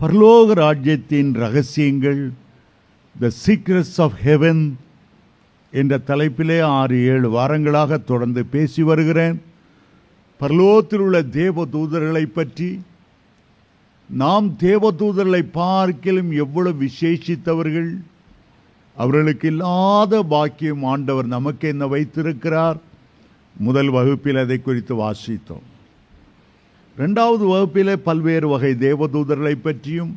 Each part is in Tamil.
பரலோக ராஜ்யத்தின் ரகசியங்கள், த சீக்ரெட்ஸ் ஆஃப் ஹெவன் என்ற தலைப்பிலே 6-7 வாரங்களாக தொடர்ந்து பேசி வருகிறேன். பரலோகத்தில் உள்ள தேவதூதர்களை பற்றி, நாம் தேவதூதர்களை பார்க்கிலும் எவ்வளவு விசேஷித்தவர்கள், அவர்களுக்கு இல்லாத பாக்கியம் ஆண்டவர் நமக்கு என்ன வைத்திருக்கிறார். முதல் வகுப்பில் அதை குறித்து வாசித்தோம். 2வது வகுப்பிலே பல்வேறு வகை தேவதூதர்களை பற்றியும்,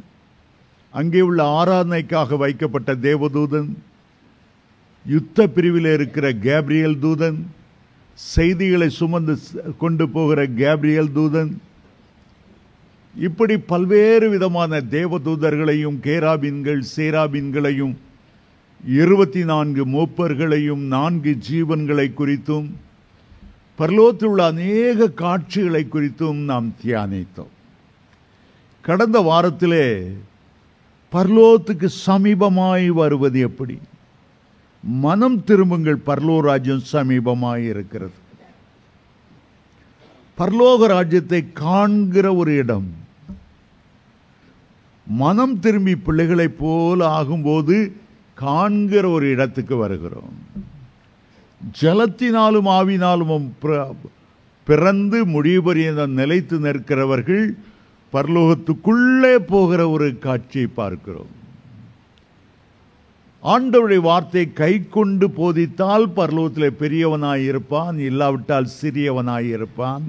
அங்கே உள்ள ஆராதனைக்காக வைக்கப்பட்ட தேவதூதன், யுத்த பிரிவில் இருக்கிற கேப்ரியல் தூதன், செய்திகளை சுமந்து கொண்டு போகிற கேப்ரியல் தூதன், இப்படி பல்வேறு விதமான தேவதூதர்களையும், கேராபின்கள், சேராபின்களையும், 24 மூப்பர்களையும், 4 ஜீவன்களை குறித்தும், பரலோகத்தில் உள்ள அநேக காட்சிகளை குறித்தும் நாம் தியானித்தோம். கடந்த வாரத்திலே பரலோகத்துக்கு சமீபமாய் வருவது எப்படி, மனம் திரும்புங்கள், பரலோக ராஜ்யம் சமீபமாய் இருக்கிறது. பரலோக ராஜ்யத்தை காண்கிற ஒரு இடம், மனம் திரும்பி பிள்ளைகளைப் போல ஆகும்போது காண்கிற ஒரு இடத்துக்கு வருகிறோம். ஜலத்தினாலும் ஆவினாலும் பிறந்து முடிவுபரியந்தம் நிலைத்து நிற்கிறவர்கள் பரலோகத்துக்குள்ளே போகிற ஒரு காட்சியை பார்க்கிறோம். ஆண்டவருடைய வார்த்தை கை கொண்டு போதித்தால் பரலோகத்தில் பெரியவனாயிருப்பான், இல்லாவிட்டால் சிறியவனாயிருப்பான்.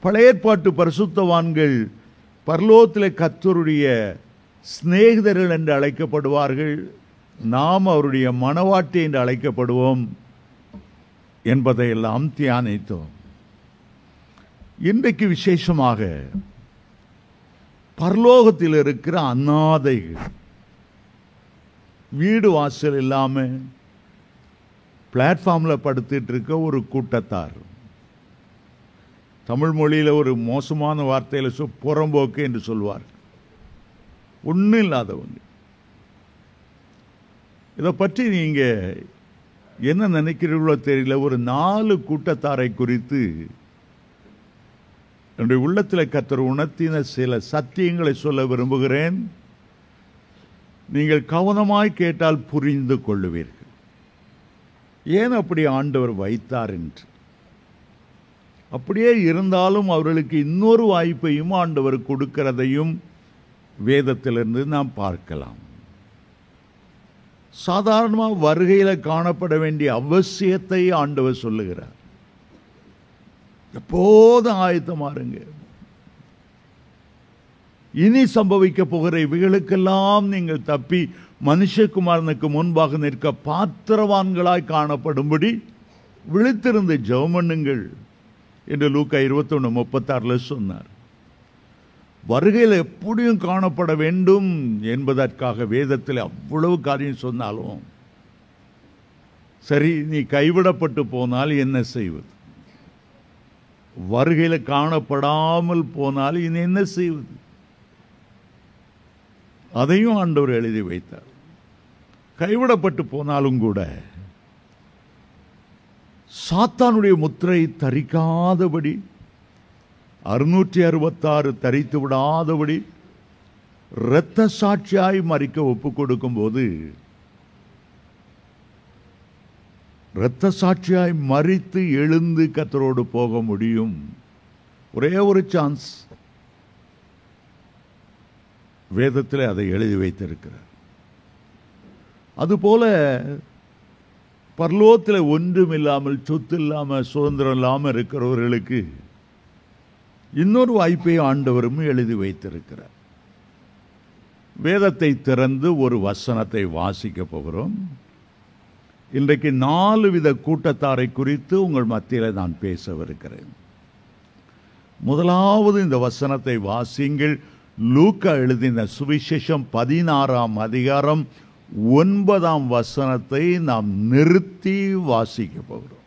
பழைய ஏற்பாட்டு பரிசுத்தவான்கள் பரலோகத்தில் கர்த்தருடைய சிநேகிதர்கள் என்று அழைக்கப்படுவார்கள். நாம் அவருடைய மனவாட்டி என்று அழைக்கப்படுவோம் என்பதையெல்லாம் தியானித்தோம். இன்றைக்கு விசேஷமாக பரலோகத்தில் இருக்கிற அநாதைகள், வீடு வாசல் இல்லாமல் பிளாட்ஃபார்மில் படுத்துட்டு இருக்க ஒரு கூட்டத்தார். தமிழ் மொழியில் ஒரு மோசமான வார்த்தையில் புறம்போக்கு என்று சொல்வார். ஒன்றும் இல்லாதவங்க. இதை பற்றி நீங்கள் என்ன நினைக்கிறீர்களோ தெரியல. ஒரு 4 கூட்டத்தாரை குறித்து என்னுடைய உள்ளத்தில் கர்த்தர் உணர்த்தின சில சத்தியங்களை சொல்ல விரும்புகிறேன். நீங்கள் கவனமாய் கேட்டால் புரிந்து கொள்ளுவீர்கள், ஏன் அப்படி ஆண்டவர் வைத்தார் என்று. அப்படியே இருந்தாலும் அவர்களுக்கு இன்னொரு வாய்ப்பையும் ஆண்டவர் கொடுக்கிறதையும் வேதத்திலிருந்து நாம் பார்க்கலாம். சாதாரணமாக வருகையில் காணப்பட வேண்டிய அவசியத்தை ஆண்டவர் சொல்லுகிறார். எப்போதும் ஆயத்தமாருங்க, இனி சம்பவிக்க போகிற இவைகளுக்கெல்லாம் நீங்கள் தப்பி மனுஷகுமாரனுக்கு முன்பாக நிற்க பாத்திரவான்களாய் காணப்படும்படி விழித்திருந்து ஜெபம் பண்ணுங்கள் என்று லூக்கா 21:36 சொன்னார். வருகையில் எப்படியும் காணப்பட வேண்டும் என்பதற்காக வேதத்தில் அவ்வளவு காரியம் சொன்னாலும் சரி, நீ கைவிடப்பட்டு போனால் என்ன செய்வது? வருகையில் காணப்படாமல் போனால் இனி என்ன செய்வது? அதையும் ஆண்டவர் எழுதி வைத்தார். கைவிடப்பட்டு போனாலும் கூட சாத்தானுடைய முத்திரை தரிக்காதபடி, 666 தரித்து விடாதபடி இரத்த சாட்சியாய் மரிக்க ஒப்பு கொடுக்கும் போது, இரத்த சாட்சியாய் மரித்து எழுந்து கர்த்தரோடு போக முடியும். ஒரே ஒரு சான்ஸ். வேதத்தில் அதை எழுதி வைத்திருக்கிறார். அதுபோல பரலோகத்தில் ஒன்றும் இல்லாமல், சொத்து இல்லாமல், சுதந்திரம் இல்லாமல் இருக்கிறவர்களுக்கு இன்னொரு வாய்ப்பை ஆண்டவரும் எழுதி வைத்திருக்கிறார். வேதத்தை திறந்து ஒரு வசனத்தை வாசிக்க போகிறோம். இன்றைக்கு 4 வித கூட்டத்தாரை குறித்து உங்கள் மத்தியில் நான் பேசவிருக்கிறேன். முதலாவது இந்த வசனத்தை வாசிங்கள். லூக்கா எழுதின சுவிசேஷம் 16ஆம் அதிகாரம் 9ஆம் வசனத்தை நாம் நிறுத்தி வாசிக்க போகிறோம்.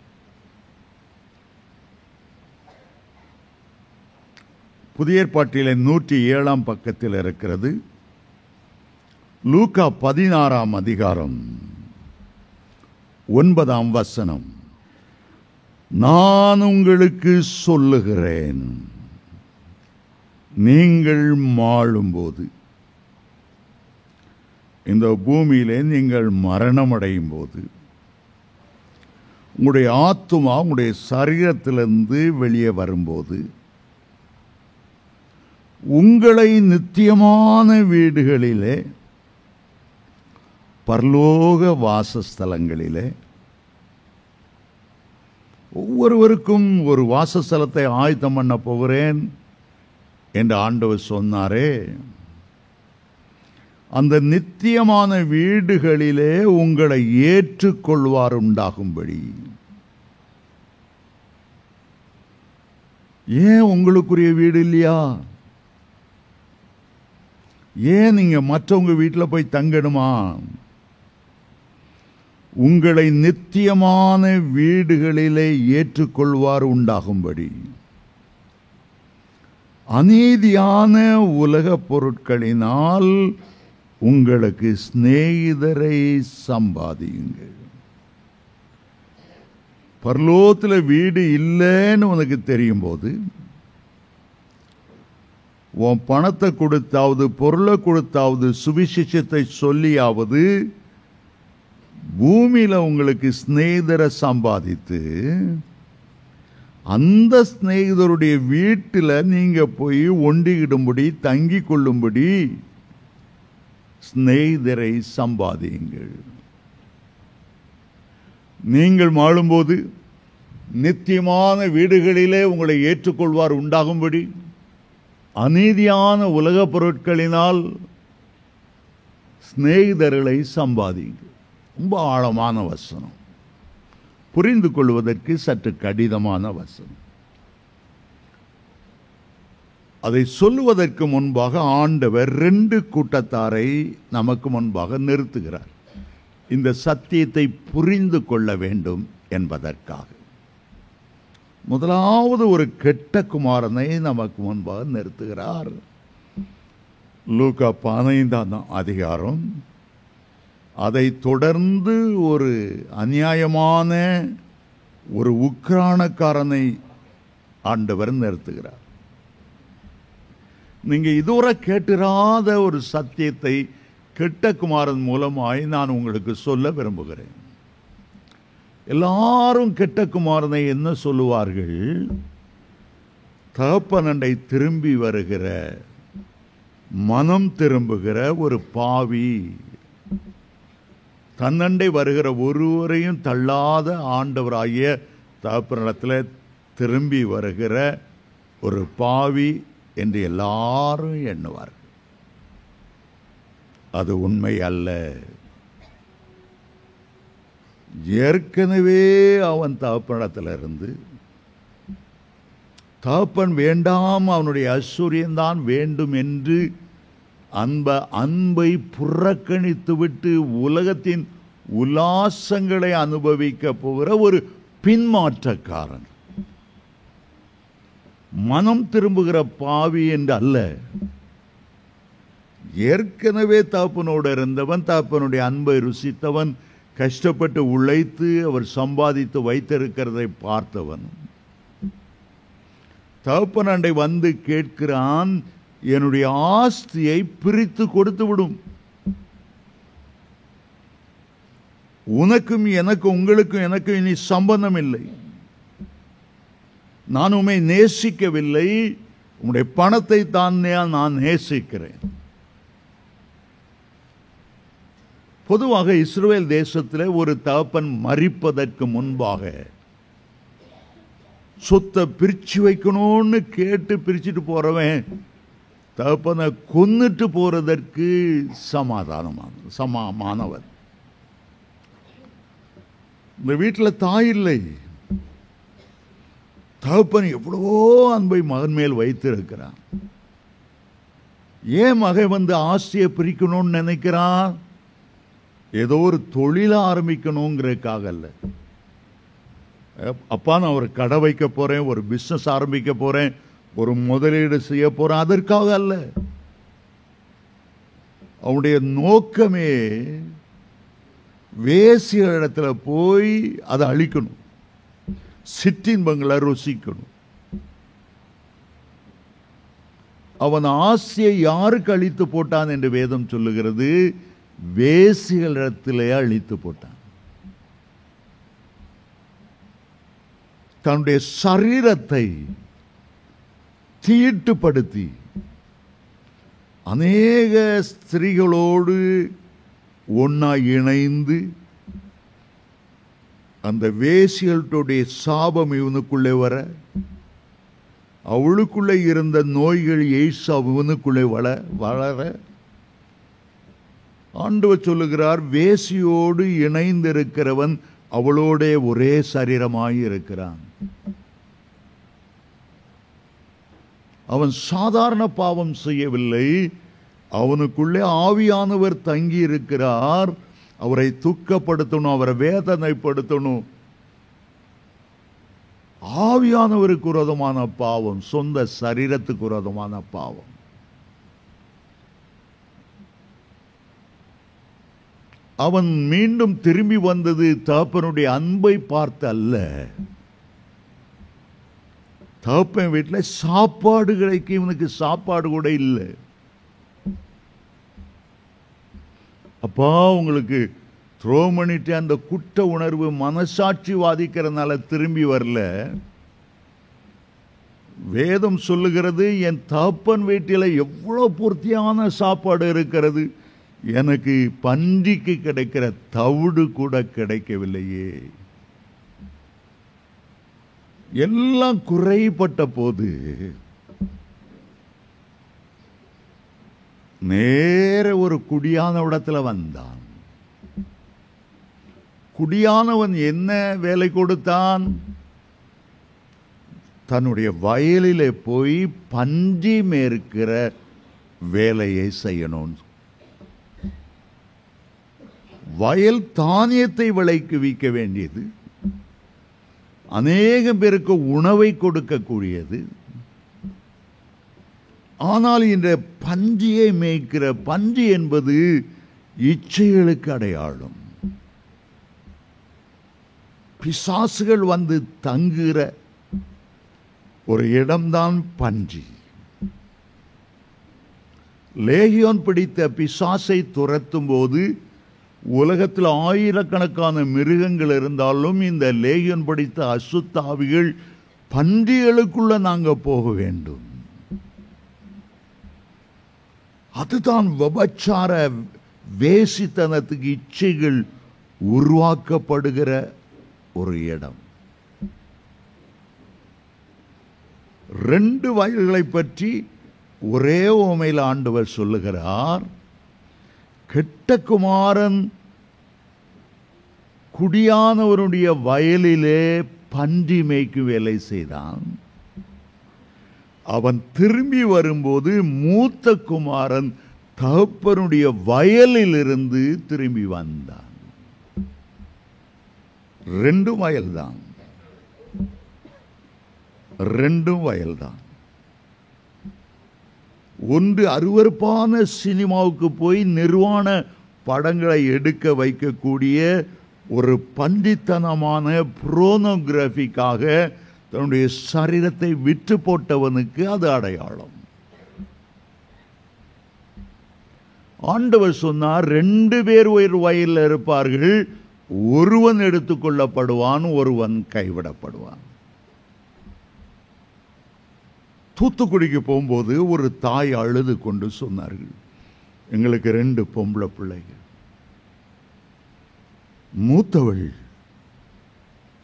புதிய ஏற்பாட்டிலே 107ஆம் பக்கத்தில் இருக்கிறது. லூக்கா 16ஆம் அதிகாரம் 9ஆம் வசனம். நான் உங்களுக்கு சொல்லுகிறேன், நீங்கள் வாழும்போது, இந்த பூமியிலே நீங்கள் மரணம் அடையும் போது, உங்களுடைய ஆத்துமா உங்களுடைய சரீரத்திலிருந்து வெளியே வரும்போது, உங்களை நித்தியமான வீடுகளிலே, பரலோக வாசஸ்தலங்களிலே, ஒவ்வொருவருக்கும் ஒரு வாசஸ்தலத்தை ஆயத்தம் பண்ண போகிறேன் என்று ஆண்டவர் சொன்னாரே, அந்த நித்தியமான வீடுகளிலே உங்களை ஏற்றுக்கொள்வார் உண்டாகும்படி. ஏன் உங்களுக்குரிய வீடு இல்லையா? ஏன் நீங்க மற்றவங்க வீட்டில் போய் தங்கணுமா? உங்களை நித்தியமான வீடுகளிலே ஏற்றுக்கொள்வார் உண்டாகும்படி அநீதியான உலக பொருட்களினால் உங்களுக்கு சிநேகிதரை சம்பாதியுங்கள். பரலோகத்தில் வீடு இல்லைன்னு உனக்கு தெரியும் போது, உன் பணத்தை கொடுத்தாவது பொருளை கொடுத்தாவது சுவிசேஷத்தை சொல்லியாவது பூமியில உங்களுக்கு சிநேகிதரை சம்பாதித்து, அந்த சிநேகிதருடைய வீட்டில் நீங்க போய் ஒண்டிக்கிடும்படி தங்கி கொள்ளும்படி சிநேகிதரை சம்பாதியுங்கள். நீங்கள் வாழும்போது நித்தியமான வீடுகளிலே உங்களை ஏற்றுக்கொள்வார் உண்டாகும்படி அநீதியான உலக பொருட்களினால் சிநேகிதர்களை சம்பாதியுங்கள். ரொம்ப ஆழமான வசனம், புரிந்து கொள்வதற்கு சற்று கடினமான வசனம். அதை சொல்லுவதற்கு முன்பாக ஆண்டவர் 2 கூட்டத்தாரை நமக்கு முன்பாக நிறுத்துகிறார், இந்த சத்தியத்தை புரிந்து கொள்ள வேண்டும் என்பதற்காக. முதலாவது ஒரு கெட்ட குமாரனை நமக்கு முன்பாக நிறுத்துகிறார். லூக்கா 15ஆம் அதிகாரம். அதை தொடர்ந்து ஒரு அநியாயமான ஒரு உக்கிரானக்காரனை ஆண்டவர் நிறுத்துகிறார். நீங்க இதுவரை கேட்டிராத ஒரு சத்தியத்தை கெட்ட குமாரன் மூலமாய் நான் உங்களுக்கு சொல்ல விரும்புகிறேன். எல்லாரும் கெட்ட குமாரனை என்ன சொல்லுவார்கள்? தகப்பனண்டை திரும்பி வருகிற, மனம் திரும்புகிற ஒரு பாவி, தன்னண்டை வருகிற ஒருவரையும் தள்ளாத ஆண்டவராகிய தகப்பனிடத்தில் திரும்பி வருகிற ஒரு பாவி என்று எல்லாரும் எண்ணுவார்கள். அது உண்மை அல்ல. ஏற்கனவே அவன் தகப்பனிடத்திலிருந்து, தகப்பன் வேண்டாம், அவனுடைய ஐஸ்வர்யம்தான் வேண்டும் என்று அன்பை புறக்கணித்து விட்டு உலகத்தின் உல்லாசங்களை அனுபவிக்க போகிற ஒரு பின்மாற்றக்காரன், மனம் திரும்புகிற பாவி என்று அல்ல. ஏற்கனவே தகப்பனோடு இருந்தவன், தகப்பனுடைய அன்பை ருசித்தவன், கஷ்டப்பட்டு உழைத்து அவர் சம்பாதித்து வைத்திருக்கிறதை பார்த்தவன், தகப்பனண்டை வந்து கேட்கிறான், என்னுடைய ஆஸ்தியை பிரித்து கொடுத்து விடும், உனக்கும் எனக்கும் உங்களுக்கும் எனக்கும் இனி சம்பந்தம் இல்லை, நான் உம்மை நேசிக்கவில்லை, உம்முடைய பணத்தை தான் நான் நேசிக்கிறேன். பொதுவாக இஸ்ரவேல் தேசத்தில் ஒரு தகப்பன் மரிப்பதற்கு முன்பாக சொத்தை பிரிச்சு வைக்கணும்னு கேட்டு பிரிச்சுட்டு போறவன் தகப்பனை கொன்னுட்டு போறதற்கு சமானவர். இந்த வீட்டில் தாய் இல்லை, தகப்பன் எவ்வளவோ அன்பை மகன் மேல் வைத்திருக்கிறான். ஏன் மகன் வந்து ஆசையை பிரிக்கணும்னு நினைக்கிறான்? ஏதோ ஒரு தொழிலை ஆரம்பிக்கணுங்கிறதுக்காக அல்ல. அப்பா நான் ஒரு கடை வைக்க போறேன், ஒரு பிசினஸ் ஆரம்பிக்க போறேன், ஒரு முதலீடு செய்ய போறேன், அதற்காக அல்ல. அவனுடைய நோக்கமே வேசிய இடத்துல போய் அதை அழிக்கணும், சிற்றின்பங்களை ருசிக்கணும். அவன் ஆசையை யாருக்கு அழித்து போட்டான் என்று வேதம் சொல்லுகிறது? வேசிகளிடத்திலே அழித்து போட்டான். தன்னுடைய சரீரத்தை தீட்டுப்படுத்தி அநேக ஸ்திரீகளோடு ஒன்னா இணைந்து அந்த வேசிகளுடைய சாபம் இவனுக்குள்ளே வர, அவளுக்குள்ளே இருந்த நோய்கள் எய்ட்ஸ் இவனுக்குள்ளே வளர ஆண்டவர் சொல்லுகிறார், வேசியோடு இணைந்திருக்கிறவன் அவளோட ஒரே சரீரமாய் இருக்கிறான். அவன் சாதாரண பாவம் செய்யவில்லை, அவனுக்குள்ளே ஆவியானவர் தங்கி இருக்கிறார். அவரை துக்கப்படுத்தணும், அவரை வேதனைப்படுத்தணும். ஆவியானவருக்கு விரோதமான பாவம், சொந்த சரீரத்துக்கு விரோதமான பாவம். அவன் மீண்டும் திரும்பி வந்தது தகப்பனுடைய அன்பை பார்த்து அல்ல. தகப்பன் வீட்டில் சாப்பாடு கிடைக்க இவனுக்கு சாப்பாடு கூட இல்லை. அப்பா உங்களுக்கு த்ரோ பண்ணிட்டு அந்த குற்ற உணர்வு மனசாட்சி வாதிக்கிறதுனால திரும்பி வரல. வேதம் சொல்லுகிறது, என் தகப்பன் வீட்டில் எவ்வளவு பூர்த்தியான சாப்பாடு இருக்கிறது, எனக்கு பன்றிக்கு கிடைக்கிற தவிடு கூட கிடைக்கவில்லையே. எல்லாம் குறைபட்ட போது நேர ஒரு குடியான இடத்துல வந்தான். குடியானவன் என்ன வேலை கொடுத்தான்? தன்னுடைய வயலிலே போய் பன்றி மேற்கிற வேலையை செய்யணும். வயல் தானியத்தை விளைக்கு விற்க வேண்டியது, அநேக பேருக்கு உணவை கொடுக்கக்கூடியது. ஆனால் இந்த பன்றியை மேய்க்கிற, பன்றி என்பது இச்சைகளுக்கு அடையாளம். பிசாசுகள் வந்து தங்குகிற ஒரு இடம்தான் பன்றி. லேகியோன் பிடித்த பிசாசை துரத்தும் போது உலகத்தில் ஆயிரக்கணக்கான மிருகங்கள் இருந்தாலும் இந்த லேகியோன் பிடித்த அசுத்தாவிகள் பன்றிகளுக்குள்ள நாங்க போக வேண்டும். அதுதான் விபச்சார வேசித்தனத்துக்கு இச்சைகள் உருவாக்கப்படுகிற ஒரு இடம். 2 வயல்களை பற்றி ஒரே உவமையில் ஆண்டவர் சொல்லுகிறார். கெட்ட குமாரன் குடியானவருடைய வயலிலே பன்றி மேய்க்கும் வேலை செய்தான். அவன் திரும்பி வரும்போது மூத்த குமாரன் தகப்பனுடைய வயலிலிருந்து திரும்பி வந்தான். 2 வயல்தான், 2 வயல்தான். ஒன்று அருவருப்பான சினிமாவுக்கு போய் நிர்வாண படங்களை எடுக்க வைக்கக்கூடிய ஒரு பண்டித்தனமான புரோனோகிராஃபிக்காக தன்னுடைய சரீரத்தை விற்று போட்டவனுக்கு அது அடையாளம். ஆண்டவர் சொன்னார், 2 பேர் ஒரு வயலில் இருப்பார்கள், ஒருவன் எடுத்துக்கொள்ளப்படுவான், ஒருவன் கைவிடப்படுவான். தூத்துக்குடிக்கு போகும்போது ஒரு தாய் அழுது கொண்டு சொன்னார்கள், எங்களுக்கு 2 பொம்பளை பிள்ளைகள். மூத்தவள்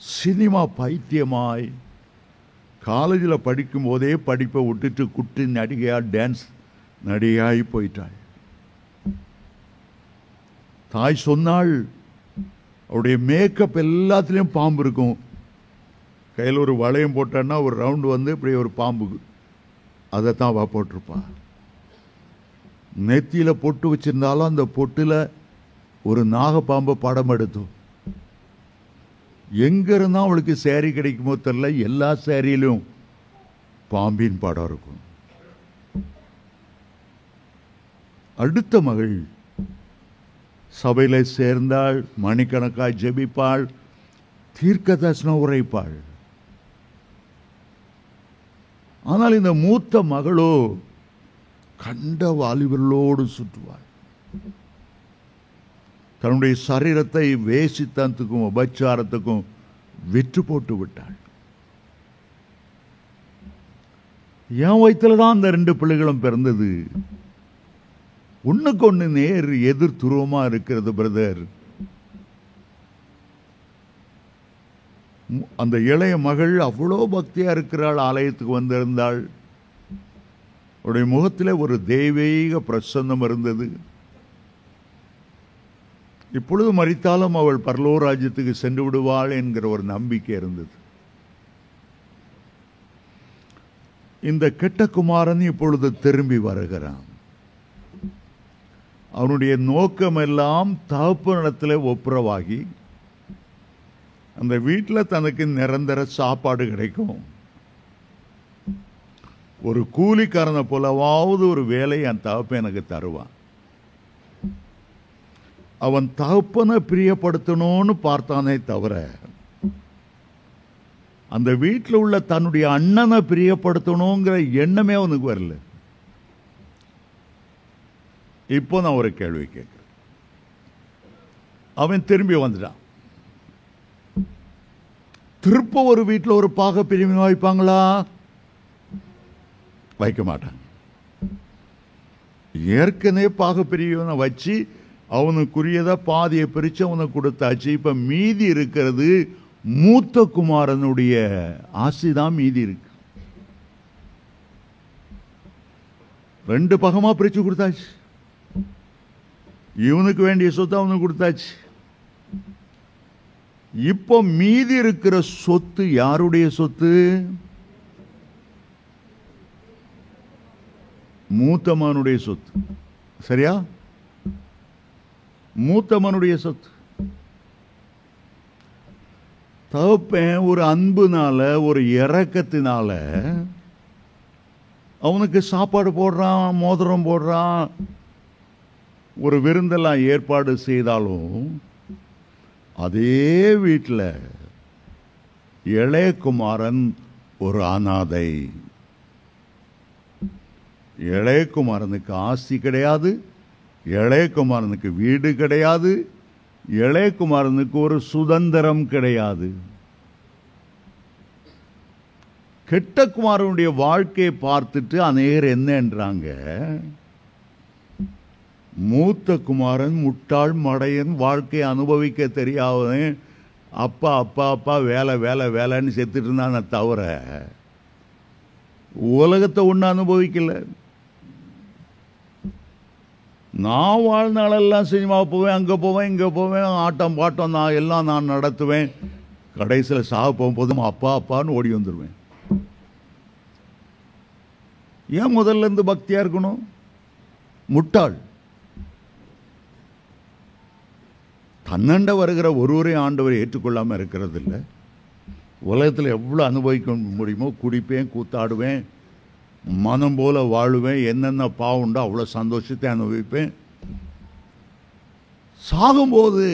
சினிமா பைத்தியமாய் காலேஜில் படிக்கும் போதே படிப்பை விட்டுட்டு குட்டி நடிகையா, டான்ஸ் நடிகையாய் போயிட்டாள். தாய் சொன்னாள், அவருடைய மேக்கப் எல்லாத்துலேயும் பாம்பு இருக்கும். கையில் ஒரு வளையம் போட்டான்னா ஒரு ரவுண்டு வந்து இப்படி ஒரு பாம்பு, அதைத்தான் அவள் போட்டிருப்பாள். நெத்தியில் பொட்டு வச்சிருந்தாலும் அந்த பொட்டில் ஒரு நாகப்பாம்பை படம் எடுத்தோம். எங்க இருந்தா அவளுக்கு சேரீ கிடைக்குமோ தெரியல, எல்லா சேரீலும் பாம்பின் படம் இருக்கும். அடுத்த மகள் சபையில சேர்ந்தாள், மணிக்கணக்காய் ஜெபிப்பாள், தீர்க்க தரிசனம் உரைப்பாள். ஆனால் இந்த மூத்த மகளோ கண்ட வாலிபர்களோடு சுற்றுவாள். தன்னுடைய சரீரத்தை வேசித்தனத்துக்கும் உபச்சாரத்துக்கும் விற்று போட்டு விட்டாள். என் வயிற்றுல தான் அந்த 2 பிள்ளைகளும் பிறந்தது. ஒண்ணுக்கு ஒண்ணு நேர் எதிர் துருவமா இருக்கிறது பிரதர். அந்த இளைய மகள் அவ்வளோ பக்தியா இருக்கிறாள். ஆலயத்துக்கு வந்திருந்தாள். அவருடைய முகத்தில் ஒரு தெய்வீக பிரசன்னம் இருந்தது. இப்பொழுது மரித்தாலும் அவள் பரலோக ராஜ்யத்துக்கு சென்று விடுவாள் என்கிற ஒரு நம்பிக்கை இருந்தது. இந்த கெட்ட குமாரன் இப்பொழுது திரும்பி வருகிறான். அவனுடைய நோக்கமெல்லாம் தகப்பனிடத்தில் ஒப்புரவாகி அந்த வீட்டில் தனக்கு நிரந்தர சாப்பாடு கிடைக்கும், ஒரு கூலிக்காரனை போலவாவது ஒரு வேலை என் தகப்பன் எனக்கு தருவான். அவன் தகப்பனை பிரியப்படுத்தணும்னு பார்த்தானே தவிர அந்த வீட்டில் உள்ள தன்னுடைய அண்ணனை பிரியப்படுத்தணுங்கிற எண்ணமே அவனுக்கு வரல. இப்போ நான் ஒரு கேள்வி கேட்கிறேன். அவன் திரும்பி வந்துட்டான். திருப்ப ஒரு வீட்டில் ஒரு பாக பிரிவினை வைப்பாங்களா? வைக்க மாட்டாங்க. ஏற்கனவே பாக பிரிவினை வச்சு அவனுக்குரியதை பாதியை பிரித்து அவனுக்கு கொடுத்தாச்சு. இப்ப மீதி இருக்கிறது மூத்த குமாரனுடைய ஆசைதான் மீதி இருக்கு. 2 பகமா பிரிச்சு கொடுத்தாச்சு. இவனுக்கு வேண்டிய சொத்து அவனுக்கு கொடுத்தாச்சு. இப்போ மீதி இருக்கிற சொத்து யாருடைய சொத்து? மூத்தமனுடைய சொத்து. சரியா? மூத்தமனுடைய சொத்து. தகப்பன் ஒரு அன்புனால ஒரு இரக்கத்தினால அவனுக்கு சாப்பாடு போடுறான், மோதிரம் போடுறான், ஒரு விருந்தெல்லாம் ஏற்பாடு செய்தாலும் அதே வீட்டில் இளையகுமாரன் ஒரு அனாதை. இளையகுமாரனுக்கு ஆஸ்தி கிடையாது, இளையகுமாரனுக்கு வீடு கிடையாது, இளையகுமாரனுக்கு ஒரு சுதந்திரம் கிடையாது. கெட்ட குமாரனுடைய வாழ்க்கையை பார்த்துட்டு அநேகர் என்னன்றாங்க, மூத்த குமாரன் முட்டாள் மடையன், வாழ்க்கையை அனுபவிக்க தெரியாதவன், அப்பா அப்பா அப்பா வேலை வேலை வேலைன்னு செத்துட்டு இருந்தானே தவிர உலகத்தை ஒன்று அனுபவிக்கல. நான் வாழ்நாளெல்லாம் சினிமா போவேன், அங்கே போவேன், இங்கே போவேன், ஆட்டம் பாட்டம் நான் எல்லாம் நான் நடத்துவேன், கடைசியில் சாக போகும்போதும் அப்பா அப்பான்னு ஓடி வந்துடுவேன். ஏன் முதல்ல இருந்து பக்தியா இருக்கணும்? முட்டாள். தன்னண்ட வருகிற ஒருவரையும் ஆண்டவரை ஏற்றுக்கொள்ளாமல் இருக்கிறது இல்லை. உலகத்தில் எவ்வளோ அனுபவிக்க முடியுமோ குடிப்பேன், கூத்தாடுவேன், மனம் போல வாழுவேன், என்னென்ன பாவம் உண்டோ அவ்வளோ சந்தோஷத்தை அனுபவிப்பேன். சாகும்போது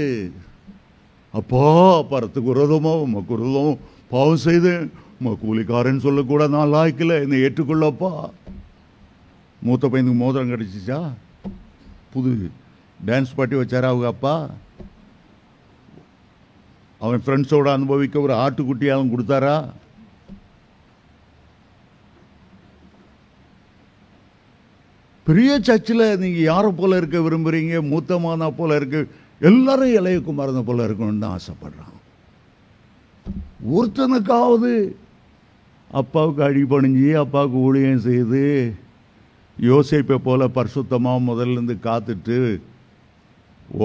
அப்பா பரத்துக்கு விரோதமோ உமக்கு விரோதமோ பாவம் செய்து உம கூலிக்காரன்னு சொல்லக்கூட நான் லாய்க்கல, என்னை ஏற்றுக்கொள்ளப்பா. மூத்த பையனுக்கு மோதிரம் கிடைச்சிச்சா? புது டான்ஸ் பார்ட்டி வச்சாரா அவங்க அப்பா? அவன் ஃப்ரெண்ட்ஸோட அனுபவிக்க ஒரு ஆட்டுக்குட்டியாலும் கொடுத்தாரா? பெரிய சர்ச்சில் நீங்க யாரை போல இருக்க விரும்புறீங்க? மூத்தமானா போல இருக்கு. எல்லாரும் இளையகுமாரனை போல இருக்கணும்னு தான் ஆசைப்படுறான். ஒருத்தனுக்காவது அப்பாவுக்கு அடிபணிஞ்சு அப்பாவுக்கு ஊழியம் செய்து யோசேப்பை போல பரிசுத்தமா முதல்ல இருந்து காத்துட்டு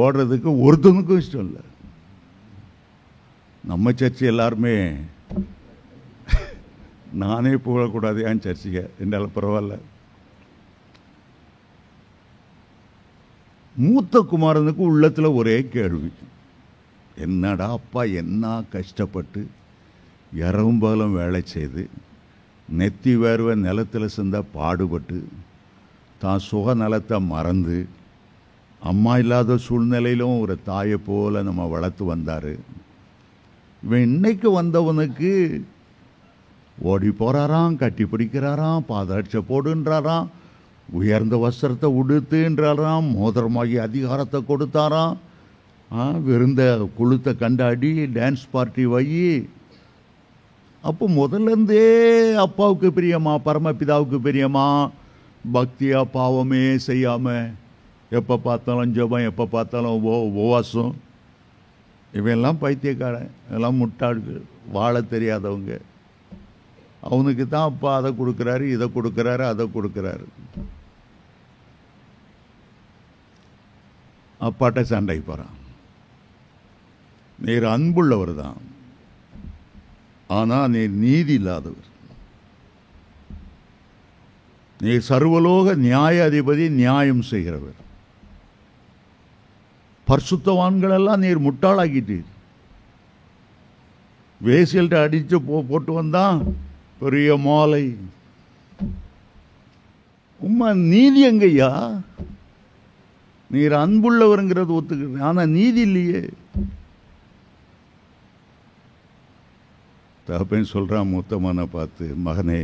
ஓடுறதுக்கு ஒருத்தனுக்கும் இஷ்டம் இல்லை. நம்ம சர்ச்சு எல்லாருமே நானே போகக்கூடாது ஏன் சர்ச்சுக்க என்னால் பரவாயில்ல. மூத்த குமாரனுக்கு உள்ளத்தில் ஒரே கேள்வி, என்னடா அப்பா என்ன கஷ்டப்பட்டு இரவும்பாலும் வேலை செய்து நெத்தி வேர்வை நிலத்தில் சிந்த பாடுபட்டு தான் சுக நலத்தை மறந்து அம்மா இல்லாத சூழ்நிலையிலும் ஒரு தாயை போல நம்ம வளர்த்து வந்தார். இவன் இன்னைக்கு வந்தவனுக்கு ஓடி போகிறாராம், கட்டி பிடிக்கிறாராம், பாதாட்சை போடுன்றாராம், உயர்ந்த வஸ்திரத்தை உடுத்துன்றாராம், மோதிரமாகி அதிகாரத்தை கொடுத்தாராம், விருந்த குழுத்தை கண்டாடி டான்ஸ் பார்ட்டி வை. அப்போ முதல்லேருந்தே அப்பாவுக்கு பிரியமா, பரமபிதாவுக்கு பிரியமா, பக்தியா பாவமே செய்யாமல் எப்போ பார்த்தாலும் ஜெபம், எப்போ பார்த்தாலும் உபவாசம். இவெல்லாம் பைத்தியக்காரன், எல்லாம் முட்டாள்கள், வாழ தெரியாதவங்க. அவனுக்கு தான் அப்பா அதை கொடுக்குறாரு, இதை கொடுக்குறாரு, அதை கொடுக்குறாரு. அப்பாட்ட சண்டை போகிறான். நீர் அன்புள்ளவர் தான், ஆனால் நீர் நீதி இல்லாதவர். நீர் சர்வலோக நியாயாதிபதி, நியாயம் செய்கிறவர். பரிசுத்தவான்களெல்லாம் நீர் முட்டாளாக்கிட்டீர். வேசியல்கிட்ட அடித்து போட்டு வந்தான் பெரிய மாலை. உம்மா நீதி எங்கய்யா? நீர் அன்புள்ளவருங்கிறது ஒத்துக்கிறேன், ஆனால் நீதி இல்லையே. தகப்பன் சொல்கிறான் மூத்தமான பார்த்து, மகனே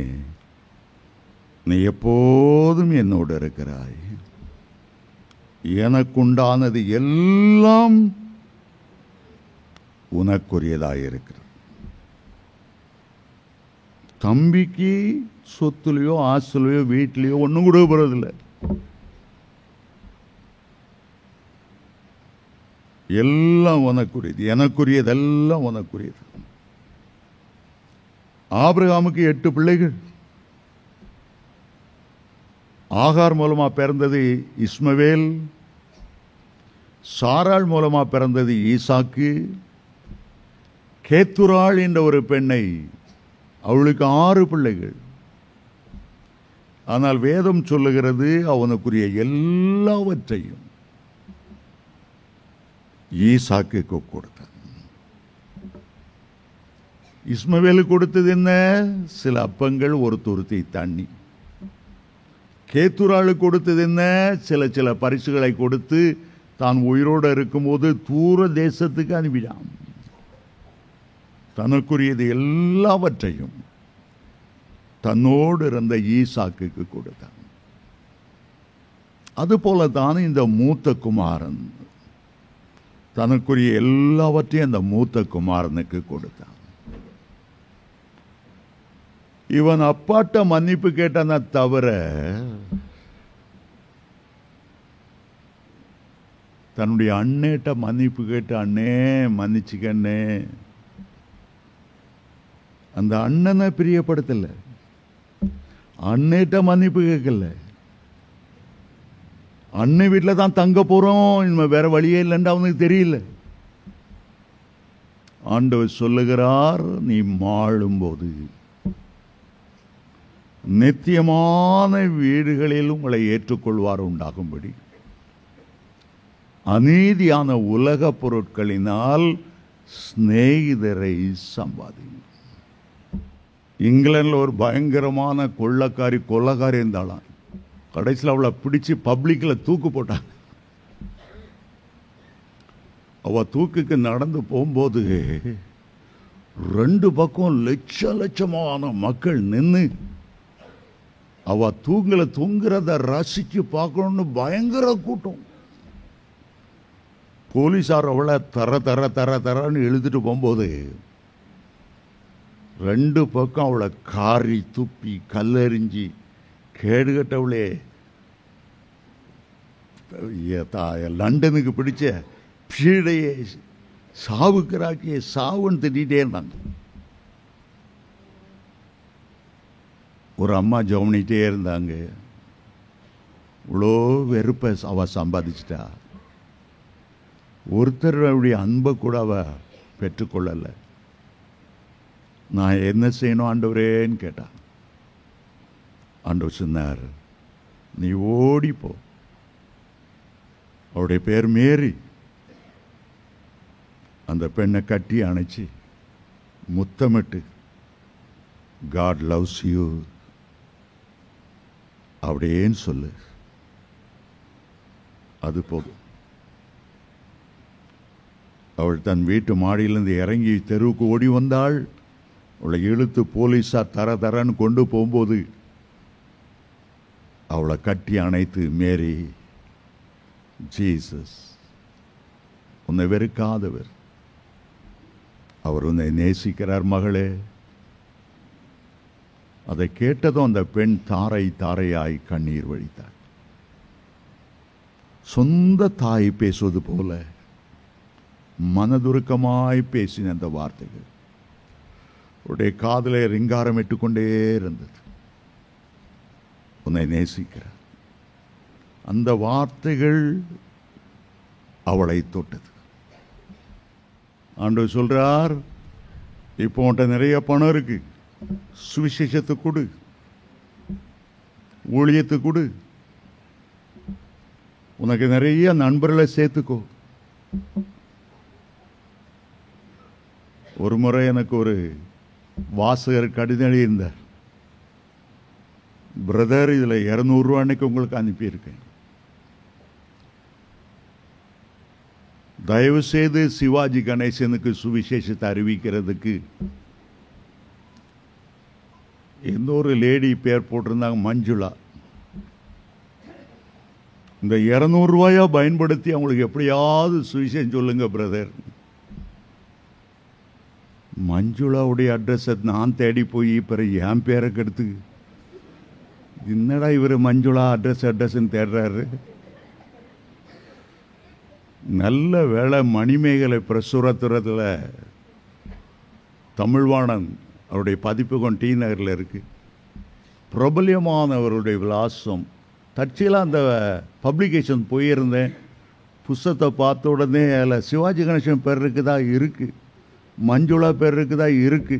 நீ எப்போதும் என்னோடு இருக்கிறாய், எனக்குண்டானது எல்லாம் உனக்குரியதாயிருக்கிறது. தம்பிக்கு சொத்துலையோ ஆஸ்திலையோ வீட்டிலையோ ஒன்றும் கூட போறதில்லை. எல்லாம் உனக்குரியது, எனக்குரியதெல்லாம் உனக்குரியது. ஆபிரகாமுக்கு 8 பிள்ளைகள். ஆகார் மூலமா பிறந்தது இஸ்மவேல், சாராள் மூலமா பிறந்தது ஈசாக்கு, கேத்துராள் என்ற ஒரு பெண்ணை, அவளுக்கு 6 பிள்ளைகள். ஆனால் வேதம் சொல்லுகிறது அவனுக்குரிய எல்லாவற்றையும் ஈசாக்குக்கு கொடுத்தான். இஸ்மவேலுக்கு கொடுத்தது என்ன? சில அப்பங்கள், ஒரு துருத்தி தண்ணி. கேத்துராளுக்கு கொடுத்தது என்ன? சில பரிசுகளை கொடுத்து தான் உயிரோடு இருக்கும்போது தூர தேசத்துக்கு அனுப்பினான். தனக்குரியது எல்லாவற்றையும் தன்னோடு இருந்த ஈசாக்குக்கு கொடுத்தான். அதுபோல தான் இந்த மூத்த குமாரன் தனக்குரிய எல்லாவற்றையும் அந்த மூத்த குமாரனுக்கு கொடுத்தான். இவன் அப்பாட்ட மன்னிப்பு கேட்டான தவிர தன்னுடைய அண்ணேட்ட மன்னிப்பு கேட்டு, அண்ணே மன்னிச்சுக்கண்ணே, அந்த அண்ணனை பிரியப்படுத்தல, அண்ணேட்ட மன்னிப்பு கேட்கல. அண்ணன் வீட்டில் தான் தங்க போறோம், இனிமே வேற வழியே இல்லைன்னு அவனுக்கு தெரியல. ஆண்டவர் சொல்லுகிறார், நீ மாளும்போது நித்தியமான வீடுகளில் உங்களை ஏற்றுக்கொள்வார் உண்டாகும்படி அநீதியான உலக பொருட்களினால் சிநேகிதரை சம்பாதி. இங்கிலாந்தில் ஒரு பயங்கரமான கொள்ளக்காரி இருந்தாலாம். கடைசியில் அவளை பிடிச்சி பப்ளிக்கில் தூக்கு போட்டாங்க. அவ தூக்குக்கு நடந்து போகும்போது 2 பக்கம் லட்சமான மக்கள் நின்று அவ தூங்குறத ரசிச்சு பார்க்கணும்னு பயங்கர கூட்டம். போலீஸார் அவளை தரன்னு இழுத்துட்டு போகும்போது 2 பக்கம் அவளை காரி துப்பி கல்லெறிஞ்சி கேடுகட்டவளே லண்டனுக்கு பிடிச்ச பீடையை சாவுக்கிறாக்கிய சாவுன்னு திட்டிகிட்டே இருந்தாங்க. ஒரு அம்மா ஜெபம்னிட்டே இருந்தாங்க. இவ்வளோ வெறுப்பை அவ சம்பாதிச்சிட்டா. ஒருத்தருடைய அன்பை கூட அவ பெற்றுக்கொள்ளலை. நான் என்ன செய்யணும் ஆண்டவரேன்னு கேட்டான். ஆண்டவர் சொன்னார், நீ ஓடிப்போ. அவருடைய பேர் மேரி. அந்த பெண்ணை கட்டி அணைச்சி முத்தமிட்டு, காட் லவ்ஸ் யூ அப்படியேன்னு சொல்லு, அது போதும். அவள் தன் வீட்டு மாடியிலிருந்து இறங்கி தெருவுக்கு ஓடி வந்தாள். அவளை இழுத்து போலீஸார் தரன்னு கொண்டு போகும்போது அவளை கட்டி அணைத்து, மேரி, ஜீசஸ் உன்னை வெறுக்காதவர், அவர் உன்னை நேசிக்கிறார் மகளே. அதை கேட்டதும் அந்த பெண் தாரை தாரையாய் கண்ணீர் வடித்தார். சொந்த தாய் பேசுவது போல மனதுருக்கமாய் பேசின அந்த வார்த்தைகள் அவருடைய காதிலே ரிங்காரம் இட்டுக்கொண்டே இருந்தது. உன்னை நேசிக்கிறார். அந்த வார்த்தைகள் அவளை தொட்டது. ஆண்டவர் சொல்றார், இப்போ உன்கிட்ட நிறைய பணம் இருக்கு, சுவிசேஷத்தை கொடு, ஊழியத்தை கொடு, உனக்கு நிறைய நண்பர்களை சேர்த்துக்கோ. ஒரு முறை எனக்கு ஒரு வாசகர் கடிதம் எழுதியிருந்தார், பிரதர் இதில் 200 ரூபா அன்னைக்கு உங்களுக்கு அனுப்பியிருக்கேன், தயவு செய்து சிவாஜி கணேசனுக்கு சுவிசேஷத்தை அறிவிக்கிறதுக்கு. எந்த ஒரு லேடி பேர் போட்டிருந்தாங்க, மஞ்சுளா. இந்த 200 ரூபாயா பயன்படுத்தி அவங்களுக்கு எப்படியாவது சுவிசேஷம் சொல்லுங்க பிரதர். மஞ்சுளாவுடைய அட்ரஸை நான் தேடி போய் பிறகு என் பேரை கெடுத்து, என்னடா இவர் மஞ்சுளா அட்ரஸ்ன்னு தேடுறாரு. நல்ல வேளை மணிமேகலை பிரசுரத்துறதுல தமிழ்வாணன் அவருடைய பதிப்பகம் டி நகரில் இருக்கு. பிரபல்யமானவருடைய விலாசம். தற்செயலாக அந்த பப்ளிகேஷன் போயிருந்தேன். புஸ்தகத்தை பார்த்த உடனே அதில் சிவாஜி கணேசன் பேர் இருக்குதா, இருக்கு. மஞ்சுளா பேர் இருக்குதா, இருக்கு.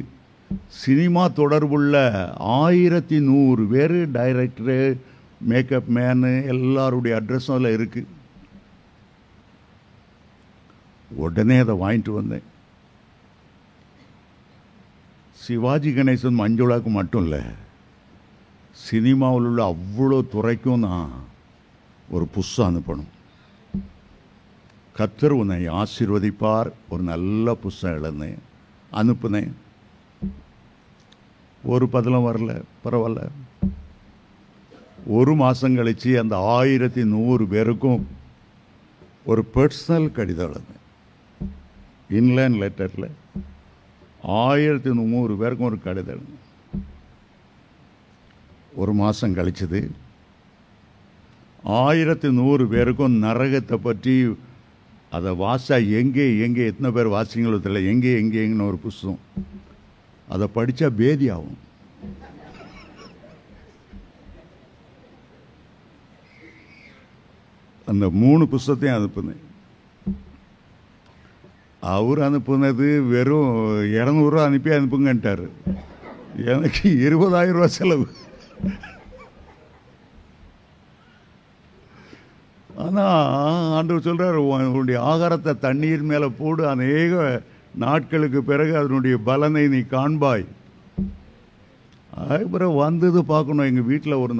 சினிமா தொடர்புள்ள 1100 பேர், டைரக்டரு, மேக்கப் மேனு, எல்லாருடைய அட்ரஸும் அதில் இருக்கு. உடனே அதை வாங்கிட்டு வந்தேன். சிவாஜி கணேசன் மஞ்சுளாவுக்கு மட்டும் இல்லை, சினிமாவில் உள்ள அவ்வளோ துறைக்கும் நான் ஒரு புஸ்தகம் அனுப்பணும். கர்த்தர் உன்னை ஆசீர்வதிப்பார். ஒரு நல்ல புஸ்தகம் எழுந்தேன், அனுப்புனேன். ஒரு பதிலும் வரல, பரவாயில்ல. ஒரு மாதம் கழிச்சு அந்த 1100 பேருக்கும் ஒரு பர்சனல் கடிதம் எழுந்தேன். இன்லைன் லெட்டரில் 1100 பேருக்கும் ஒரு கடிதம். ஒரு மாதம் கழிச்சது 1100 பேருக்கும் நரகத்தை பற்றி அதை வாசா எங்கே எத்தனை பேர் வாசிங்களோ தெரியல, எங்கேன்னு ஒரு புஸ்தகம். அதை படித்தா பேதி ஆகும். அந்த 3 புஸ்தகத்தையும் அனுப்புனேன். அவர் அனுப்புனது வெறும் 200 ரூபா அனுப்புங்கன்ட்டார். எனக்கு 20,000 ரூபா செலவு. ஆனால் ஆண்டவர் சொல்கிறார், உன்னுடைய ஆகாரத்தை தண்ணீர் மேலே போடு, அநேக நாட்களுக்கு பிறகு அதனுடைய பலனை நீ காண்பாய். அதுக்கப்புறம் வந்தது பார்க்கணும். எங்கள் வீட்டில் ஒரு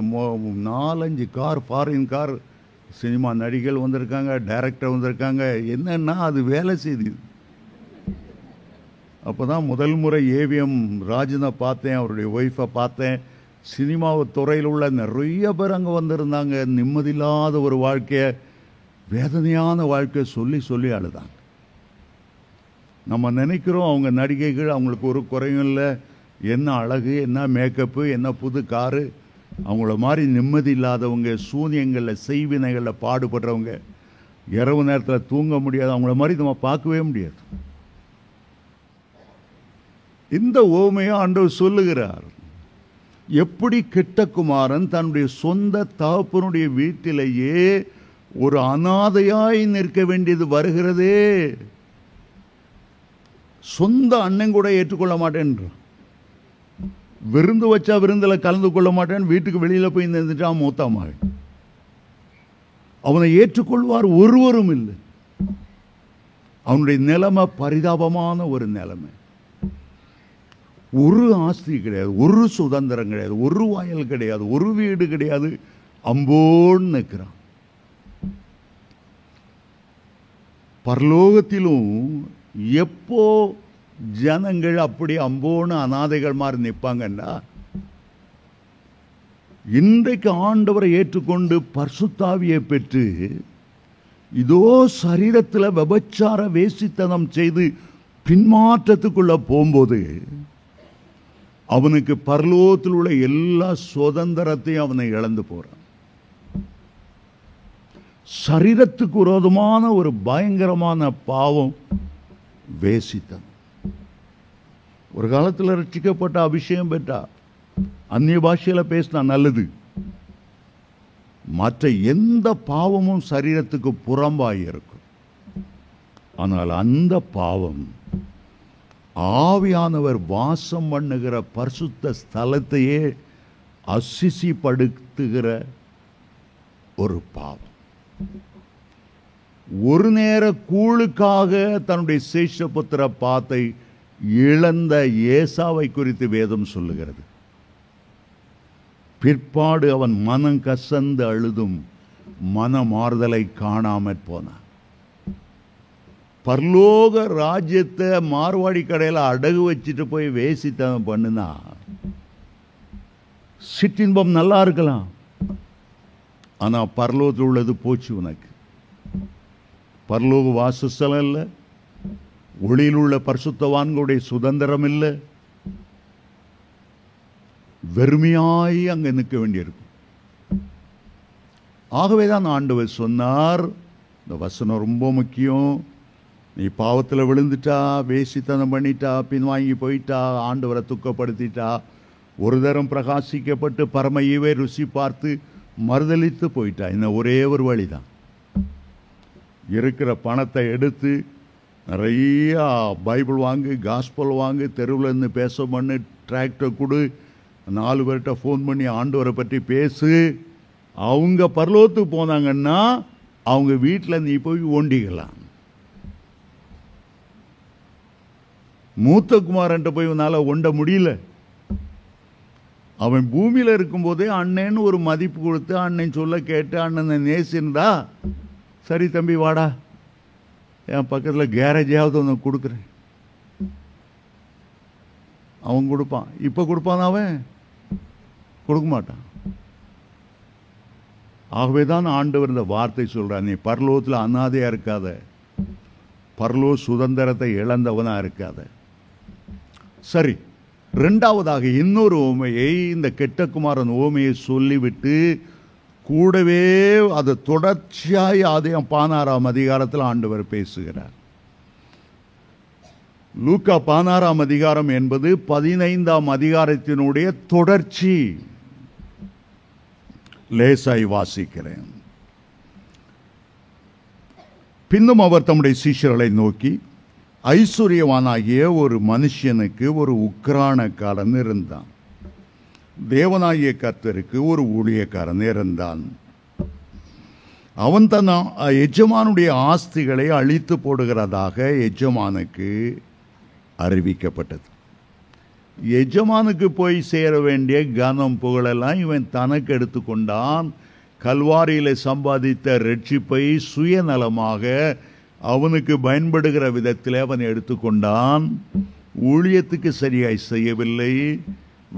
4-5 கார், ஃபாரின் கார், சினிமா நடிகைகள் வந்திருக்காங்க, டைரக்டர் வந்திருக்காங்க. என்னன்னா அது வேலை செய்யுது. அப்போ தான் முதல் முறை ஏவிஎம் ராஜனை பார்த்தேன், அவருடைய ஒய்ஃபை பார்த்தேன். சினிமா துறையில் உள்ள நிறைய பேர் அங்கே வந்திருந்தாங்க. நிம்மதியில்லாத ஒரு வாழ்க்கையை, வேதனையான வாழ்க்கையை சொல்லி அழுதாங்க. நம்ம நினைக்கிறோம் அவங்க நடிகைகள், அவங்களுக்கு ஒரு குறையும் இல்லை, என்ன அழகு, என்ன மேக்கப்பு, என்ன புது காரு. அவங்கள மாதிரி நிம்மதி இல்லாதவங்க, சூனியங்களில் செய்வினைகளில் பாடுபடுறவங்க, இரவு நேரத்தில் தூங்க முடியாது, அவங்கள மாதிரி நம்ம பார்க்கவே முடியாது. இந்த ஓமையை ஆண்டவர் சொல்லுகிறார். எப்படி கெட்ட குமாரன் தன்னுடைய சொந்த தகப்பனுடைய வீட்டிலேயே ஒரு அனாதையாய் நிற்க வேண்டியது வருகிறதே. சொந்த அண்ணன் கூட ஏற்றுக்கொள்ள மாட்டேன்றான். விருந்து வச்சா விருந்தில் கலந்து கொள்ள மாட்டேன், வீட்டுக்கு வெளியில் போய் நின்றுட்டான் மூத்தாமாக. அவனை ஏற்றுக்கொள்வார் ஒருவரும் இல்லை. அவனுடைய நிலைமை பரிதாபமான ஒரு நிலைமை. ஒரு ஆஸ்தி கிடையாது, ஒரு சுதந்திரம் கிடையாது, ஒரு வயல் கிடையாது, ஒரு வீடு கிடையாது. அம்போன்னு நிற்கிறான். பரலோகத்திலும் எப்போ ஜனங்கள் அப்படி அம்போன்னு அனாதைகள் மாதிரி நிற்பாங்கன்னா, இன்றைக்கு ஆண்டவரை ஏற்றுக்கொண்டு பரிசுத்தாவியை பெற்று இதோ சரீரத்தில் விபச்சார வேசித்தனம் செய்து பின்மாற்றத்துக்குள்ள போகும்போது அவனுக்கு பரலோகத்தில் உள்ள எல்லா சுதந்திரத்தையும் அவனை இழந்து போறான். சரீரத்துக்கு விரோதமான ஒரு பயங்கரமான பாவம் வேசித்தனம். ஒரு காலத்தில் ரட்சிக்கப்பட்ட அபிஷேகம் பெற்றா, அந்நிய பாஷையில பேசினா நல்லது. மற்ற எந்த பாவமும் சரீரத்துக்கு புறம்பாய் இருக்கும். ஆனால் அந்த பாவம் ஆவியானவர் வாசம் பண்ணுகிற பரிசுத்த ஸ்தலத்தையே அசிசிப்படுத்துகிற ஒரு பாவம். ஒரு நேர கூழுக்காக தன்னுடைய சேஷபுத்திர பாத்தை இழந்த ஏசாவை குறித்து வேதம் சொல்லுகிறது. பிற்பாடு அவன் மனம் கசந்து அழுதும் மனமாறுதலை காணாமற் போனான். பரலோக ராஜ்யத்தை மார்வாடி கடையில் அடகு வச்சுட்டு போய் வேசித்தனம் பண்ணுனா சிற்றின்பம் நல்லா இருக்கலாம், ஆனா பரலோகத்தில் உள்ளது போச்சு உனக்கு. பரலோக வாசஸ்தலம் இல்லை, ஒளியில் உள்ள பரிசுத்தவான்களுடைய சுதந்திரம் இல்லை, வெறுமையாய் அங்க நிற்க வேண்டியிருக்கும். ஆகவேதான் ஆண்டவர் சொன்னார், இந்த வசனம் ரொம்ப முக்கியம். நீ பாவத்தில் விழுந்துட்டா, வேசித்தனம் பண்ணிட்டா, பின்வாங்கி போயிட்டா, ஆண்டவரை துக்கப்படுத்திட்டா, ஒரு தரம் பிரகாசிக்கப்பட்டு பரம ஈவை ருசி பார்த்து மறுதலித்து போயிட்டா. இன்னும் ஒரே ஒரு வழிதான், இருக்கிற பணத்தை எடுத்து நிறைய பைபிள் வாங்கு, காஸ்பல் வாங்கு, தெருவில் இருந்து பேச பண்ணு, டிராக்டர் கொடு, 4 பேர்கிட்ட ஃபோன் பண்ணி ஆண்டவரை பற்றி பேசு. அவங்க பரலோகத்துக்கு போனாங்கன்னா அவங்க வீட்டில் நீ போய் ஒண்டிக்கலாம். மூத்த குமாரன்ட்ட போய் உன்னால ஒண்ட முடியல. அவன் பூமியில் இருக்கும்போதே அண்ணன்னு ஒரு மதிப்பு கொடுத்து அண்ணன் சொல்ல கேட்டு அண்ணனை நேசிருந்தா, சரி தம்பி வாடா, என் பக்கத்தில் கேரேஜாவது ஒன்று கொடுக்குறேன், அவன் கொடுப்பான். இப்போ கொடுப்பான், அவன் கொடுக்க மாட்டான். ஆகவே தான் ஆண்டவர் இந்த வார்த்தை சொல்றான், நீ பரலோகத்தில் அனாதையா இருக்காத, பரலோக சுதந்திரத்தை இழந்தவனா இருக்காத. சரி, இரண்டாவதாக இன்னொரு ஓமையை, இந்த கெட்ட குமாரன் ஓமையை சொல்லிவிட்டு கூடவே அது தொடர்ச்சியாய் ஆதியாகமம் 16ஆம் அதிகாரத்தில் ஆண்டவர் பேசுகிறார். லூக்கா 16ஆம் அதிகாரம் என்பது 15ஆம் அதிகாரத்தினுடைய தொடர்ச்சி. லேசாய் வாசிக்கிறேன். பின்னும் அவர் தம்முடைய சீஷர்களை நோக்கி, ஐஸ்வர்யவானாகிய ஒரு மனுஷனுக்கு ஒரு உக்கிரானக்காரன் இருந்தான். தேவனாகிய கர்த்தருக்கு ஒரு ஊழியக்காரன் இருந்தான். அவன் தன் எஜமானுடைய ஆஸ்திகளை அழித்து போடுகிறதாக எஜமானுக்கு அறிவிக்கப்பட்டது. எஜமானுக்கு போய் சேர வேண்டிய கனம் புகழெல்லாம் இவன் தனக்கு எடுத்துக்கொண்டான். கல்வாரியில் சம்பாதித்த ரட்சிப்பை சுயநலமாக அவனுக்கு பயன்படுகிற விதத்தில் அவன் எடுத்துக்கொண்டான். ஊழியத்துக்கு சரியாய் செய்யவில்லை.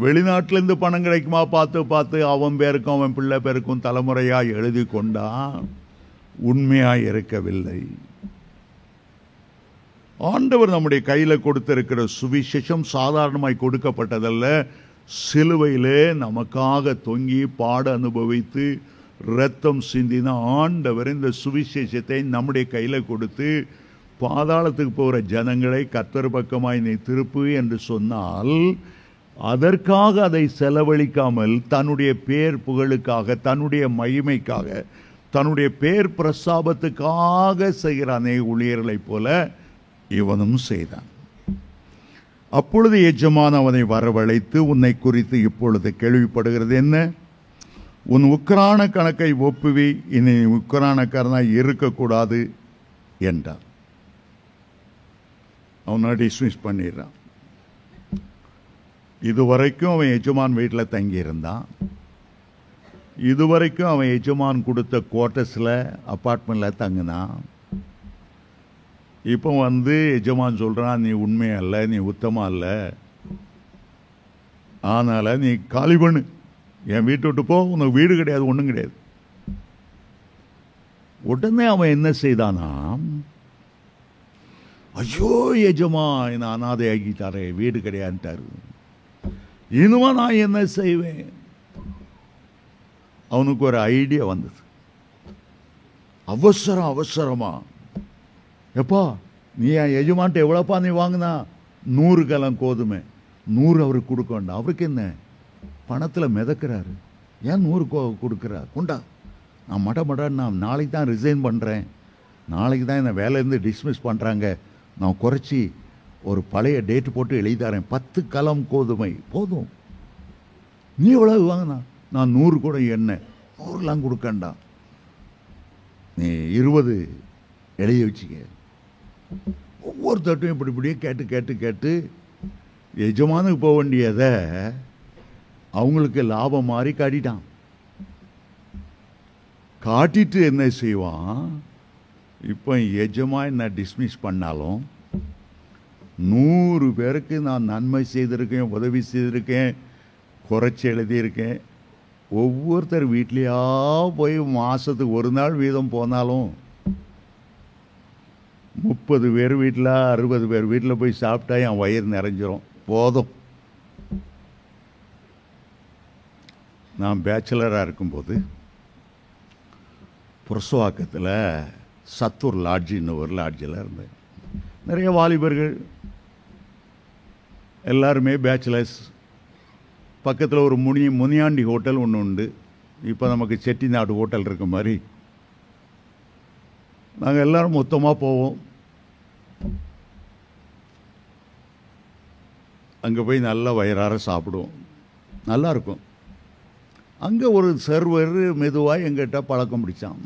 வெளிநாட்டிலிருந்து பணம் கிடைக்குமா பார்த்து பார்த்து அவன் பேருக்கும் அவன் பிள்ளை பேருக்கும் தலைமுறையாய் எழுதி கொண்டான். உண்மையாய் இருக்கவில்லை. ஆண்டவர் நம்முடைய கையில் கொடுத்திருக்கிற சுவிசேஷம் சாதாரணமாய் கொடுக்கப்பட்டதல்ல. சிலுவையிலே நமக்காக தொங்கி பாட அனுபவித்து இரத்தம் சிந்தின ஆண்டவர் இந்த சுவிசேஷத்தை நம்முடைய கையில் கொடுத்து பாதாளத்துக்கு போகிற ஜனங்களை கர்த்தர் பக்கமாய் நீ திருப்பு என்று சொன்னால், அதற்காக அதை செலவழிக்காமல் தன்னுடைய பேர் புகழுக்காக, தன்னுடைய மகிமைக்காக, தன்னுடைய பேர் பிரஸ்தாபத்துக்காக செய்கிற அநேக ஊழியர்களைப் போல இவனும் செய்தான். அப்பொழுது எஜமான் அவனை வரவழைத்து, உன்னை குறித்து இப்பொழுது கேள்விப்படுகிறது என்ன? உன் உக்கிரான கணக்கை ஒப்புவி, இனி உக்கிரானக்காரனாய் இருக்கக்கூடாது என்றான். அவனை டிஸ்மிஸ் பண்ணிடுறான். இதுவரைக்கும் அவன் எஜமான் வீட்டில் தங்கியிருந்தான். இதுவரைக்கும் அவன் எஜமான் கொடுத்த குவார்ட்டர்ஸில், அப்பார்ட்மெண்ட்டில் தங்கினான். இப்போ எஜமான் சொல்கிறான், நீ உண்மையா இல்லை, நீ உத்தமா இல்லை, அதனால் நீ காலி பண்ணு, என் வீட்டை விட்டு போ, உனக்கு வீடு கிடையாது, ஒன்றும் கிடையாது. உடனே அவன் என்ன செய்தானா, ஐயோ எஜமா என்ன அனாதை ஆகிட்டாரே, வீடு கிடையாதுட்டாரு, இனிமே நான் என்ன செய்வேன்? அவனுக்கு ஒரு ஐடியா வந்தது. அவசரமா, எப்பா நீ என் எஜமான்ட்டு எவ்வளோப்பா நீ வாங்கினா? 100 கலம் கோதுமை. 100 அவருக்கு கொடுக்க வேண்டாம், அவருக்கு என்ன பணத்தில் மிதக்கிறாரு, ஏன் 100 கொடுக்குறார்? கொண்டா, நான் நான் நாளைக்கு தான் ரிசைன் பண்ணுறேன், நாளைக்கு தான் என்னை வேலையிலேருந்து டிஸ்மிஸ் பண்ணுறாங்க, நான் குறைச்சி ஒரு பழைய டேட்டு போட்டு எழுதித்தரேன், 10 கலம் கோதுமை போதும். நீ எவ்வளவு வாங்கினா? நான் 100 கூட எண்ணெய், 100லாம் கொடுக்கண்டா, நீ 20 எழுதி வச்சுக்க. ஒவ்வொருத்தட்டும் இப்படியே கேட்டு எஜமானுக்கு போக வேண்டியதை அவங்களுக்கு லாபம் மாதிரி காட்டிட்டான். காட்டிட்டு என்ன செய்வான், இப்போ எஜமான் என்ன டிஸ்மிஸ் பண்ணாலும் 100 பேருக்கு நான் நன்மை செய்திருக்கேன், உதவி செய்திருக்கேன், குறைச்சி எழுதியிருக்கேன். ஒவ்வொருத்தர் வீட்லையா போய் மாதத்துக்கு ஒரு நாள் வீதம் போனாலும் 30 பேர் வீட்டில் 60 பேர் வீட்டில் போய் சாப்பிட்டா என் வயிறு நிறைஞ்சிரும், போதும். நான் பேச்சுலராக இருக்கும்போது புரசவாக்கத்தில் சத்தூர் லாட்ஜின்னு ஒரு லாட்ஜில் இருந்தேன். நிறைய வாலிபர்கள் எல்லாருமே பேச்சுலர்ஸ். பக்கத்தில் ஒரு முனியாண்டி ஹோட்டல் ஒன்று உண்டு, இப்போ நமக்கு செட்டிநாடு ஹோட்டல் இருக்க மாதிரி. நாங்கள் எல்லோரும் மொத்தமாக போவோம். அங்கே போய் நல்லா வயிறார சாப்பிடுவோம், நல்லாயிருக்கும். அங்கே ஒரு சர்வர் மெதுவாக எங்கிட்ட பழக்கம் பிடிச்சான்.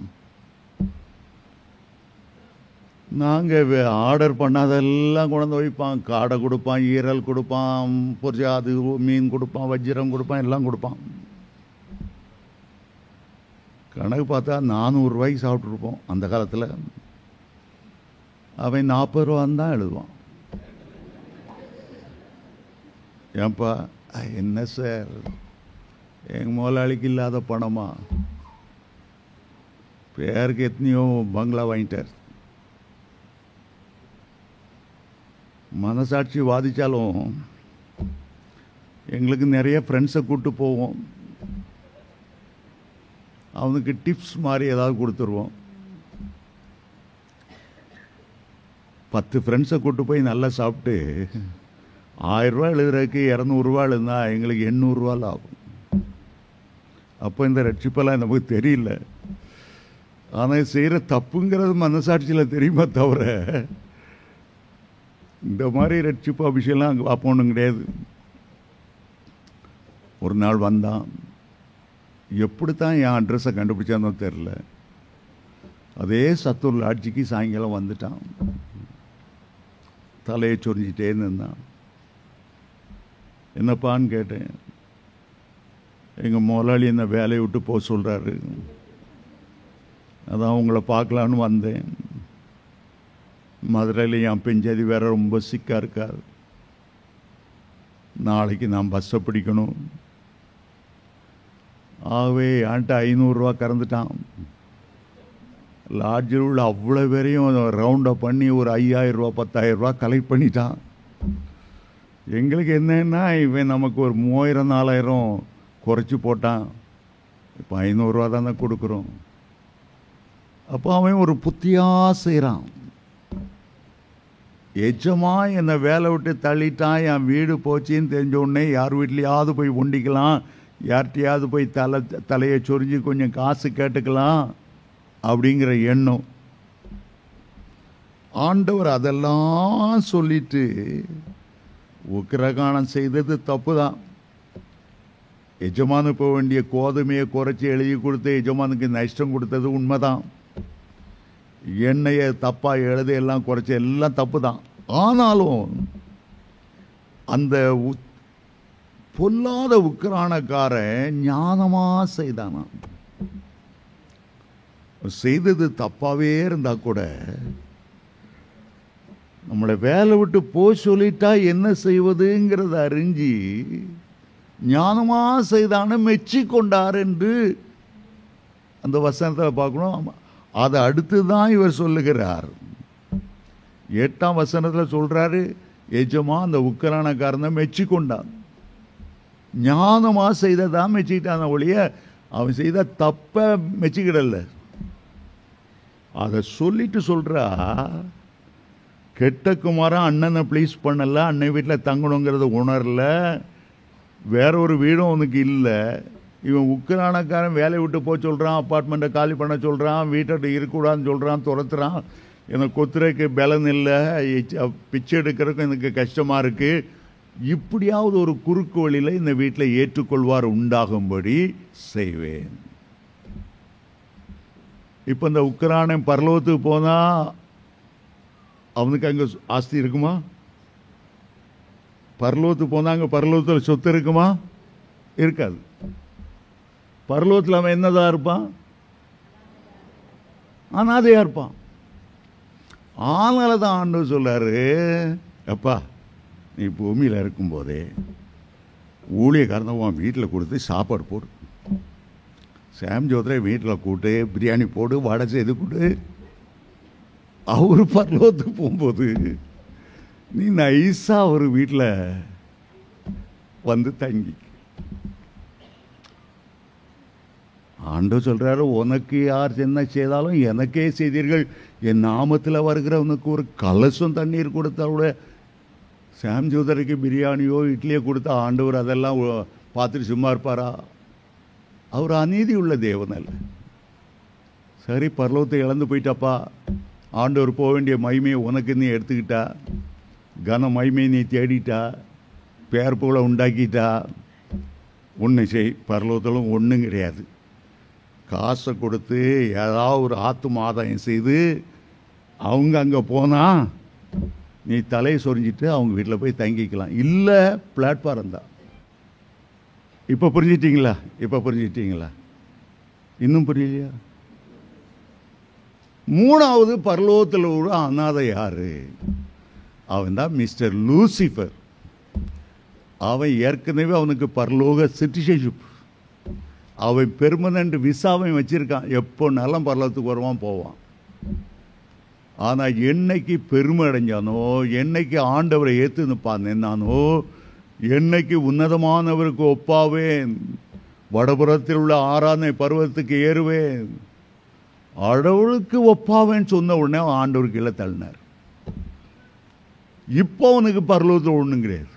நாங்கள் ஆர்டர் பண்ணாதெல்லாம் கொண்டு வைப்பான். காடை கொடுப்பான், ஈரல் கொடுப்பான், பொரிச்சாது மீன் கொடுப்பான், வஜ்ஜரம் கொடுப்பான், எல்லாம் கொடுப்பான். கணக்கு பார்த்தா 400 ரூபாய்க்கு சாப்பிட்ருப்போம் அந்த காலத்தில். அவன் 40 ரூபான்னு தான் எழுதுவான். ஏன்பா, என்ன சார் எங்கள் முதலாளிக்கு இல்லாத பணமா? பேருக்கு எத்தனையோ பங்களா வாங்கிட்டார். மனசாட்சி வாதிச்சாலும் எங்களுக்கு நிறைய ஃப்ரெண்ட்ஸை கூப்பிட்டு போவோம், அவனுக்கு டிப்ஸ் மாதிரி ஏதாவது கொடுத்துருவோம். 10 ஃப்ரெண்ட்ஸை கூப்பிட்டு போய் நல்லா சாப்பிட்டு 1000 ரூபா எழுதுறதுக்கு 200 ரூபா எழுதுனா எங்களுக்கு 800 ரூபா ஆகும். அப்போ இந்த ரட்சிப்பெல்லாம் நமக்கு தெரியல. ஆனால் செய்கிற தப்புங்கிறது மனசாட்சியில் தெரியுமா தவிர இந்த மாதிரி ரட்சிப்பு அபிஷேகம்லாம் அங்கே பார்ப்போன்னு கிடையாது. ஒரு நாள் வந்தான், எப்படித்தான் என் அட்ரஸை கண்டுபிடிச்சானோ தெரில. அதே சத்தூர் லாட்ஜிக்கு சாயங்காலம் வந்துட்டான். தலையை சொரிஞ்சிட்டே இருந்தான். என்னப்பான்னு கேட்டேன். எங்கள் முதலாளி என்ன வேலையை விட்டு போக சொல்கிறாரு, அதான் உங்களை பார்க்கலான்னு வந்தேன். மதுரையில் என் பெஞ்சதி வேற ரொம்ப சிக்காக இருக்கார், நாளைக்கு நான் பஸ்ஸை பிடிக்கணும். ஆகவே என்கிட்ட 500 ரூபா கறந்துட்டான். லாட்ஜில் உள்ள அவ்வளோ பேரையும் ரவுண்டப் பண்ணி ஒரு 5000 ரூபா 10,000 ரூபா கலெக்ட் பண்ணிட்டான். எங்களுக்கு என்னன்னா, இவன் நமக்கு ஒரு 3000 4000 குறைச்சி போட்டான். இப்போ 500 ரூபா தானே கொடுக்குறோம். அப்போ அவன் ஒரு புத்தியாக செய்கிறான். எஜமா என்னை வேலை விட்டு தள்ளிட்டான், என் வீடு போச்சின்னு தெரிஞ்ச உடனே யார் வீட்லையாவது போய் ஒண்டிக்கலாம், யார்கிட்டையாவது போய் தலையை சொரிஞ்சு கொஞ்சம் காசு கேட்டுக்கலாம் அப்படிங்கிற எண்ணம். ஆண்டவர் அதெல்லாம் சொல்லிட்டு உக்கிரகாணம் செய்தது தப்பு தான். எஜமானு போக வேண்டிய கோதுமையை குறைச்சி எழுதி கொடுத்து எஜமானுக்கு நஷ்டம் கொடுத்தது உண்மைதான். எண்ணெயை தப்பாக எழுதி எல்லாம் குறைச்சி எல்லாம் தப்பு தான். ஆனாலும் அந்த பொல்லாத உக்கிரானக்காரன் ஞானமாக செய்தானா. செய்தது தப்பாகவே இருந்தால் கூட நம்மளை வேலை விட்டு போய் சொல்லிட்டா என்ன செய்வதுங்கிறத அறிஞ்சு ஞானமா செய்தான மெச்சி கொண்டார் என்று அந்த வசனத்தில் பார்க்கணும். அதை அடுத்து தான் இவர் சொல்லுகிறார். 8ஆம் வசனத்தில் சொல்றாரு, எஜமா அந்த உக்கரானக்காரனை மெச்சி கொண்டான். ஞானமா செய்ததான் மெச்சிக்கிட்டான் ஒழிய அவன் செய்த தப்ப மெச்சிக்கிடல. அதை சொல்லிட்டு சொல்றா, கெட்ட குமாரன் அண்ணனை ப்ளீஸ் பண்ணல, அண்ணன் வீட்டில் தங்கணுங்கிறத உணரல, வேற ஒரு வீடும் அவனுக்கு இல்லை. இவன் உக்கரானக்காரன் வேலையை விட்டு போக சொல்கிறான், அப்பார்ட்மெண்ட்டை காலி பண்ண சொல்கிறான், வீட்டை இருக்கக்கூடாதுன்னு சொல்கிறான், துரத்துறான். எனக்கு கொத்துரைக்கு பலன் இல்லை, பிச்சை எடுக்கிறதுக்கும் எனக்கு கஷ்டமாக இருக்குது. இப்படியாவது ஒரு குறுக்கு வழியில் இந்த வீட்டில் ஏற்றுக்கொள்வார் உண்டாகும்படி செய்வேன். இப்போ இந்த உக்கரானன் பரலோகத்துக்கு போனால் அவனுக்கு அங்கே ஆஸ்தி இருக்குமா? பரலோகத்துக்கு போனால் அங்கே பரலோகத்தில் சொத்து இருக்குமா? இருக்காது. பரலோகத்தில் அவன் என்னதான் இருப்பான்? அனாதையா இருப்பான். அதனால தான் ஆண்டவர் சொல்றாரு, அப்பா நீ பூமியில் இருக்கும்போதே ஊழியக்காரன் உன் வீட்டில் கொடுத்து சாப்பாடு போடு, சாம் ஜோத்ரே வீட்டில் கூட்டு பிரியாணி போடு, வடை செய்து கொடு. அவரு பரலோகத்துக்கு போகும்போது நீ நைஸா ஒரு வீட்டில் வந்து தங்கி. ஆண்டவர் சொல்றாரு, உனக்கு யார் என்ன செய்தாலும் எனக்கே செய்தீர்கள், என் நாமத்தில் வருகிறவனுக்கு ஒரு கலசம் தண்ணீர் கொடுத்தா சாம் ஜோதரைக்கு பிரியாணியோ இட்லியோ கொடுத்தா ஆண்டவர் அதெல்லாம் பார்த்துட்டு சும்மா இருப்பாரா? அவர் அநீதி உள்ள தேவன் அல்ல. சரி, பரலோகத்தை இழந்து போயிட்டாப்பா, ஆண்டவர் போக வேண்டிய மகிமையை உனக்கு நீ எடுத்துக்கிட்டா, கன மகிமையை நீ தேடிட்டா, பேர் போல உண்டாக்கிட்டா, ஒன்று செய். பரலோகத்திலும் ஒன்றும் கிடையாது. காசை கொடுத்து ஏதாவது ஒரு ஆத்தும ஆதாயம் செய்து அவங்க அங்கே போனால் நீ தலையை சொரிஞ்சிட்டு அவங்க வீட்டில் போய் தங்கிக்கலாம். இல்லை, பிளாட்ஃபாரம் தான். இப்போ புரிஞ்சிட்டிங்களா? இப்போ புரிஞ்சிட்டிங்களா? இன்னும் புரியலையா? மூணாவது பரலோகத்தில் ஒரு அனாதை யாரு? அவன் தான் மிஸ்டர் லூசிஃபர். அவன் ஏற்கனவே அவனுக்கு பரலோக சிட்டிசன்ஷிப், அவன் பெர்மனன்ட் விசாவை வச்சிருக்கான். எப்போ நலம் பரலோகத்துக்கு வருவான் போவான். ஆனால் என்னைக்கு பெருமை அடைஞ்சானோ, என்னைக்கு ஆண்டவரை ஏற்று நிற்பான் என்னானோ, என்னைக்கு உன்னதமானவருக்கு ஒப்பாவேன், வடபுறத்தில் உள்ள ஆராதனை பருவத்துக்கு ஏறுவேன், கடவுளுக்கு ஒப்பாவேன்னு சொன்ன உடனே ஆண்டவருக்கு இல்லை தள்ளினார். இப்போ அவனுக்கு பரலோகத்தில் ஒன்றும் கிடையாது.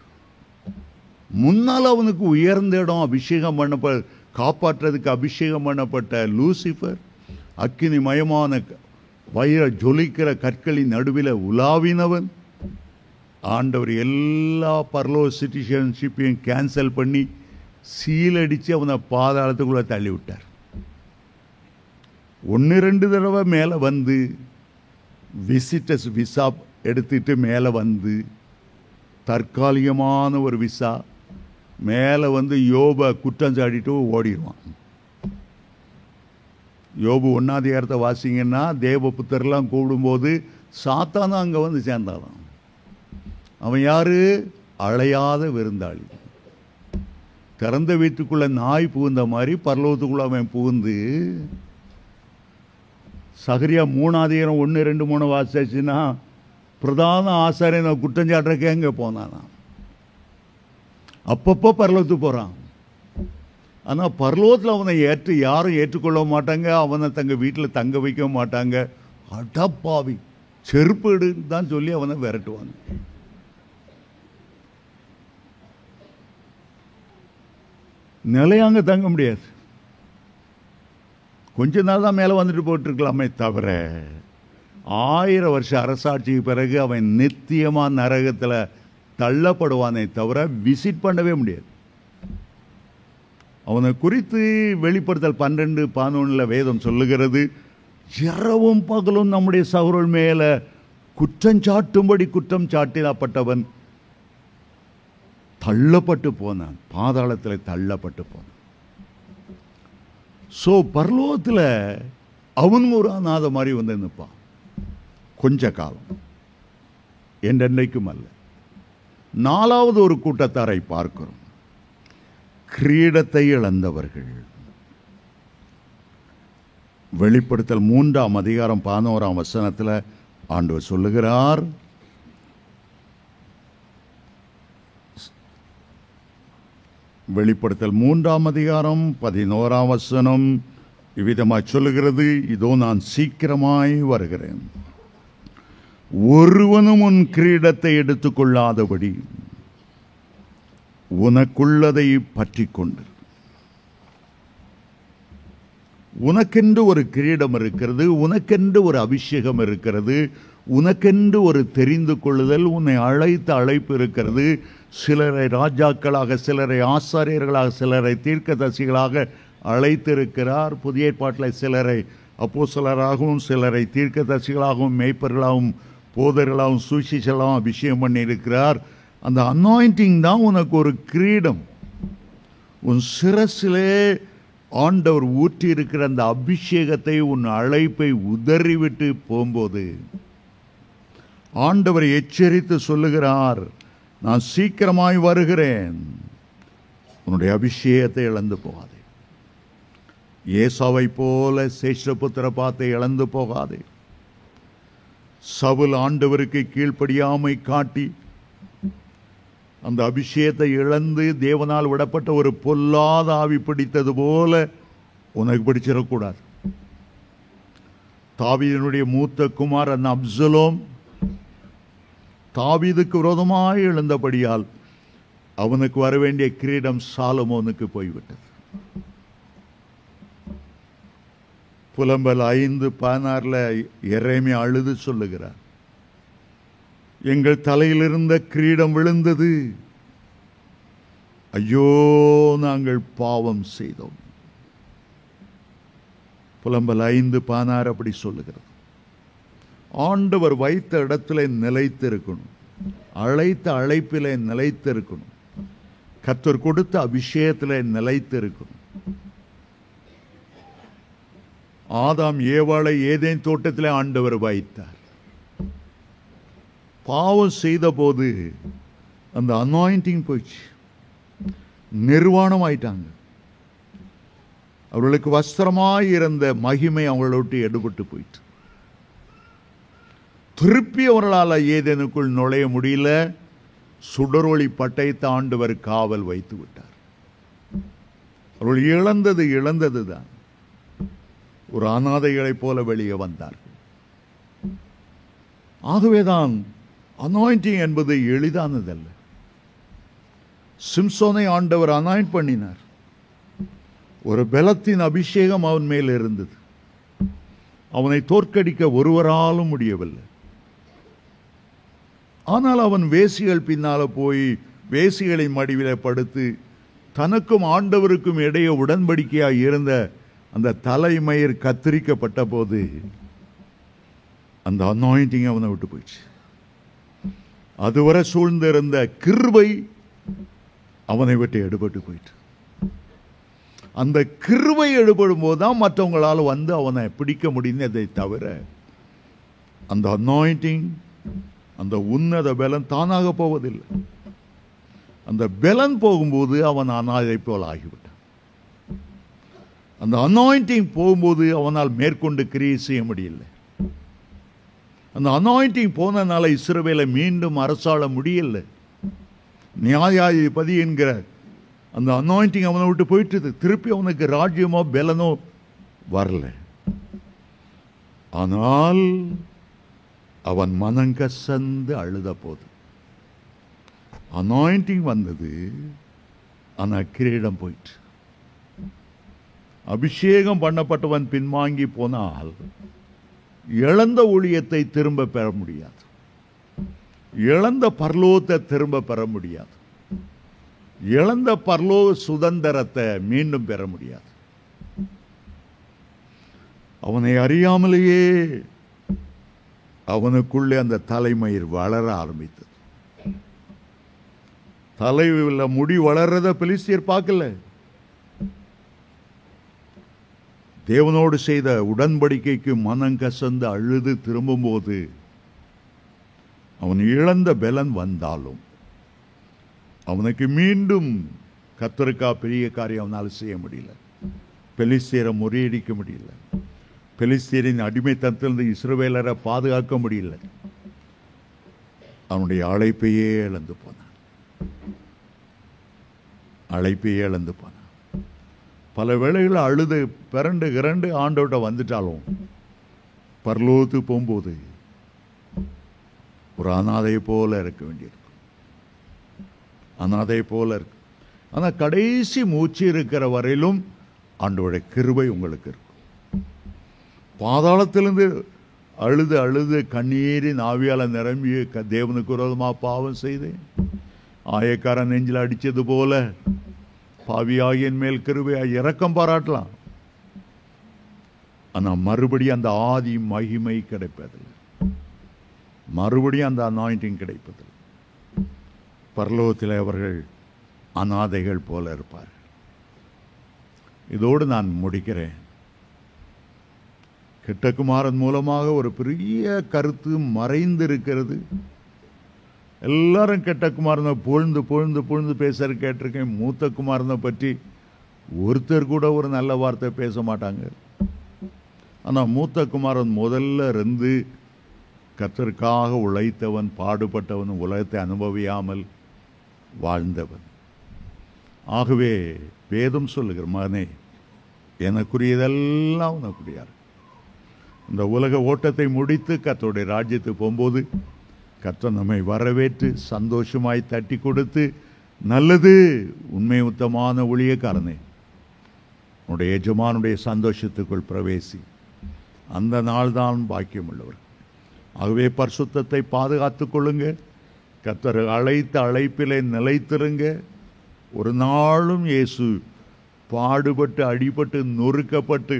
முன்னால் அவனுக்கு உயர்ந்த இடம் அபிஷேகம் பண்ணப்பட்ட, காப்பாற்றுறதுக்கு அபிஷேகம் பண்ணப்பட்ட லூசிஃபர் அக்கினி மயமான வயிற ஜொலிக்கிற கற்களின் நடுவில் உலாவினவன். ஆண்டவர் எல்லா பரலோக சிட்டிசன்ஷிப்பையும் கேன்சல் பண்ணி சீலடித்து அவனை பாதாளத்துக்குள்ளே தள்ளி விட்டார். 1-2 தடவை மேலே வந்து விசிட்டர்ஸ் விசா எடுத்துட்டு மேலே வந்து தற்காலிகமான ஒரு விசா மேலே வந்து யோபை குற்றம் சாட்டிட்டு ஓடிடுவான். யோபு 1ஆம் அதிகாரத்தை வாசிங்கன்னா தேவபுத்தர்லாம் கூடும்போது சாத்தானும் அங்கே வந்து சேர்ந்தாலும். அவன் யாரு? அழையாத விருந்தாளி. திறந்த வீட்டுக்குள்ள நாய் புகுந்த மாதிரி பரலோகத்துக்குள்ள அவன் புகுந்து, சகரியா 3ஆம் அதிகாரம் 1, 2, 3 வாசிச்சுன்னா பிரதான ஆசாரியனை குற்றஞ்சாட்டுறக்கே அங்கே போனானா. அப்பப்போ பரலோகத்துக்கு போகிறான். ஆனால் பரலோகத்தில் அவனை யாரும் ஏற்றுக்கொள்ள மாட்டாங்க, அவனை தங்க வீட்டில் தங்க வைக்க மாட்டாங்க. அடப்பாவி, செருப்பேடுன்னு தான் சொல்லி அவனை விரட்டுவாங்க. நிலையாங்க தங்க முடியாது. கொஞ்ச நாள் தான் மேலே வந்துட்டு போட்டுருக்கலாமே தவிர 1000 வருஷ அரசாட்சிக்கு பிறகு அவன் நித்தியமாக நரகத்தில் தள்ளப்படுவானே தவிர விசிட் பண்ணவே முடியாது. அவனை குறித்து வெளிப்படுத்தல் 12:11 வேதம் சொல்லுகிறது, இரவும் பகலும் நம்முடைய சகோதரன் மேல குற்றஞ்சாட்டும்படி குற்றம் சாட்டினப்பட்டவன் தள்ளப்பட்டு போனான், பாதாளத்தில் தள்ளப்பட்டு போனான். ஸோ பரலோகத்தில் அவன் ஒரு அநாத மாதிரி வந்து நிற்பான். கொஞ்ச காலம், என்றென்றைக்கும் அல்ல. 4வது ஒரு கூட்டத்தாரை பார்க்கிறோம். கிரீடத்தை இழந்தவர்கள். வெளிப்படுத்தல் 3ஆம் அதிகாரம் 11ஆம் வசனத்தில் ஆண்டவர் சொல்லுகிறார், வெளிப்படுத்தல் 3ஆம் அதிகாரம் 11ஆம் வசனம் இவ்விதமாய் சொல்லுகிறது, இதோ நான் சீக்கிரமாய் வருகிறேன், ஒருவனும் உன் கிரீடத்தை எடுத்துக்கொள்ளாதபடி உனக்குள்ளதை பற்றி கொண்டு. உனக்கென்று ஒரு கிரீடம் இருக்கிறது, உனக்கென்று ஒரு அபிஷேகம் இருக்கிறது, உனக்கென்று ஒரு தெரிந்து கொள்ளுதல், உன்னை அழைத்த அழைப்பு இருக்கிறது. சிலரை ராஜாக்களாக, சிலரை ஆசாரியர்களாக, சிலரை தீர்க்கதரிசிகளாக அழைத்திருக்கிறார். புதிய ஏற்பாட்டில் சிலரை அப்போஸ்தலராகவும், சிலரை தீர்க்கதரிசிகளாகவும், மேய்ப்பர்களாகவும், போதர்களாகவும், சுவிசேஷர்களாகவும் அபிஷேகம் பண்ணியிருக்கிறார். அந்த அனாயிண்டிங் தான் உனக்கு ஒரு கிரீடம். உன் சிரசிலே ஆண்டவர் ஊற்றி இருக்கிற அந்த அபிஷேகத்தை, உன் அழைப்பை உதறிவிட்டு போகும்போது ஆண்டவர் எச்சரித்து சொல்லுகிறார், நான் சீக்கிரமாய் வருகிறேன், உன்னுடைய அபிஷேகத்தை இழந்து போகாதே. ஏசாவை போல சேஷ்டபுத்திர பாத்தை இழந்து போகாதே. சவுல் ஆண்டவருக்கு கீழ்ப்படியாமை காட்டி அந்த அபிஷேகத்தை இழந்து தேவனால் விடப்பட்ட ஒரு பொல்லாத ஆவி பிடித்தது போல உனக்கு பிடிச்சிடக்கூடாது. தாவீதினுடைய மூத்த குமாரன் அப்சலோம் தாவீதுக்கு விரோதமாய் எழுந்தபடியால் அவனுக்கு வர வேண்டிய கிரீடம் சாலமோனுக்கு போய்விட்டது. புலம்பல் 5:16 எரேமியா அழுது சொல்லுகிறார், எங்கள் தலையில் இருந்த கிரீடம் விழுந்தது, ஐயோ நாங்கள் பாவம் செய்தோம். புலம்பல் 5:16 அப்படி சொல்லுகிறது. ஆண்டவர் வைத்த இடத்துல நிலைத்திருக்கணும், அழைத்த அழைப்பிலே நிலைத்திருக்கணும், கர்த்தர் கொடுத்த அபிஷேகத்திலே நிலைத்திருக்கணும். ஆதாம் ஏவாளை ஏதேன் தோட்டத்திலே ஆண்டவர் வைத்தார். பாவம் செய்த போது அந்த அனாயிண்டிங் போயிடுச்சு, நிர்வாணம் ஆயிட்டாங்க. அவர்களுக்கு வஸ்திரமாய் இருந்த மகிமை அவங்கள விட்டு எடுபட்டு போயிட்டு, திருப்பி அவர்களால் ஏதேனுக்குள் நுழைய முடியல. சுடரொளி பட்டயத்தை ஆண்டவர் காவல் வைத்து விட்டார். அவர்கள் இழந்தது தான். ஒரு அநாதைகளைப் போல வெளியே வந்தார்கள். ஆகவேதான் அனாயிண்டிங் என்பது எளிதானதல்ல. சிம்சோனை ஆண்டவர் அனாயிண்ட் பண்ணினார். ஒரு பலத்தின் அபிஷேகம் அவன் மேல் இருந்தது. அவனை தோற்கடிக்க ஒருவராலும் முடியவில்லை. ஆனால் அவன் வேசிகள் பின்னால போய் வேசிகளின் மடிவில படுத்து தனக்கும் ஆண்டவருக்கும் இடையே உடன்படிக்கையாக இருந்த அந்த தலைமயிர் கத்திரிக்கப்பட்ட போது அந்த அனாயிண்டிங் அவனை விட்டு போயிடுச்சு. அதுவரை சூழ்ந்திருந்த கிருபை அவனை விட்டு எடுபட்டு போயிட்டு, அந்த கிருபை எடுபடும் போதுதான் மற்றவங்களால் வந்து அவனை பிடிக்க முடிந்ததை தவிர அந்த அனாயிண்டிங், அந்த உன்னத பலன் தானாக போவதில்லை. அந்த பலன் போகும்போது அவன் அனாதை போல் ஆகிவிட்டான். அந்த அனாயிண்டிங் போகும்போது அவனால் மேற்கொண்டு கிரியை செய்ய முடியல. அந்த அனாயிண்டிங் போனனால இஸ்ரவேலை மீண்டும் அரசாள முடியல. நியாயாதிபதி என்கிற அந்த அனாயிண்டிங் அவனை விட்டு போயிட்டு திருப்பி அவனுக்கு ராஜ்யமோ பலனோ வரல. ஆனால் அவன் மனங்கசந்து அழுத போது அனாயிண்டிங் வந்தது, ஆனால் கிரீடம் போயிட்டு. அபிஷேகம் பண்ணப்பட்டவன் பின்வாங்கி போனால் இழந்த ஊழியத்தை திரும்ப பெற முடியாது, இழந்த பரலோகத்தை திரும்ப பெற முடியாது, இழந்த பரலோக சுதந்திரத்தை மீண்டும் பெற முடியாது. அவனை அறியாமலேயே அவனுக்குள்ளே அந்த தலைமயிர் வளர ஆரம்பித்தது. தலையில முடி வளர்றத பெலிஸ்தியர் பார்க்கல. தேவனோடு செய்த உடன்படிக்கைக்கு மனங்கசந்து அழுது திரும்பும்போது அவன் இழந்த பலன் வந்தாலும் அவனுக்கு மீண்டும் கர்த்தருக்கா பெரிய காரியம் அவனால் செய்ய முடியல. பெலிஸ்தியரை முறியடிக்க முடியல. பெலிஸ்தியரின் அடிமைத்தனத்திலிருந்து இஸ்ரவேலரை பாதுகாக்க முடியல. அவனுடைய அழைப்பையே இழந்து போனான். அழைப்பையே இழந்து போனான். பல வேளைகளில் அழுது பிறண்டு இரண்டு ஆண்டோட வந்துட்டாலும் பரலோகத்துக்கு போகும்போது ஒரு அனாதை போல இருக்க வேண்டியிருக்கும். அனாதை போல இருக்கு. ஆனால் கடைசி மூச்சு இருக்கிற வரையிலும் ஆண்டவருடைய கிருபை உங்களுக்கு இருக்கும். பாதாளத்திலிருந்து அழுது அழுது கண்ணீரின் ஆவியால் நிரம்பி தேவனுக்கு விரோதமாக பாவம் செய்தேன், ஆயக்காரன் நெஞ்சில் அடித்தது போல பாவியாகின் மேல் கிருபையாய் இரக்கம் பாராட்டலாம். ஆனால் மறுபடியும் அந்த ஆதி மகிமை கிடைப்பதில்லை. மறுபடியும் அந்த அனாயிண்டிங் கிடைப்பதில்லை. பரலோகத்தில் அவர்கள் அநாதைகள் போல இருப்பார்கள். இதோடு நான் முடிக்கிறேன். கிட்டகுமாரன் மூலமாக ஒரு பெரிய கருத்து மறைந்திருக்கிறது. எல்லாரும் கிட்டகுமாரனை புகழ்ந்து புகழ்ந்து புகழ்ந்து பேசுற கேட்டிருக்கேன். மூத்த குமாரனை பற்றி ஒருத்தர் கூட ஒரு நல்ல வார்த்தை பேச மாட்டாங்க. ஆனால் மூத்த குமாரன் முதல்ல இருந்து கர்த்தருக்காக உழைத்தவன், பாடுபட்டவன், உலகத்தை அனுபவியாமல் வாழ்ந்தவன். ஆகவே வேதம் சொல்லுகிற மகனே, எனக்குரியதெல்லாம் உனக்குரியார். இந்த உலக ஓட்டத்தை முடித்து கர்த்தருடைய ராஜ்யத்துக்கு போகும்போது கர்த்தர் நம்மை வரவேற்று சந்தோஷமாய் தட்டி கொடுத்து, நல்லது உண்மை உத்தமான ஊழியக்காரனே, உன்னுடைய எஜமானுடைய சந்தோஷத்துக்குள் பிரவேசி. அந்த நாள் தான் பாக்கியம் உள்ளவர். ஆகவே பரிசுத்தத்தை பாதுகாத்துக் கொள்ளுங்க. கர்த்தர் அழைத்த அழைப்பிலே நிலைத்திருங்க. ஒரு நாளும் இயேசு பாடுபட்டு அடிபட்டு நொறுக்கப்பட்டு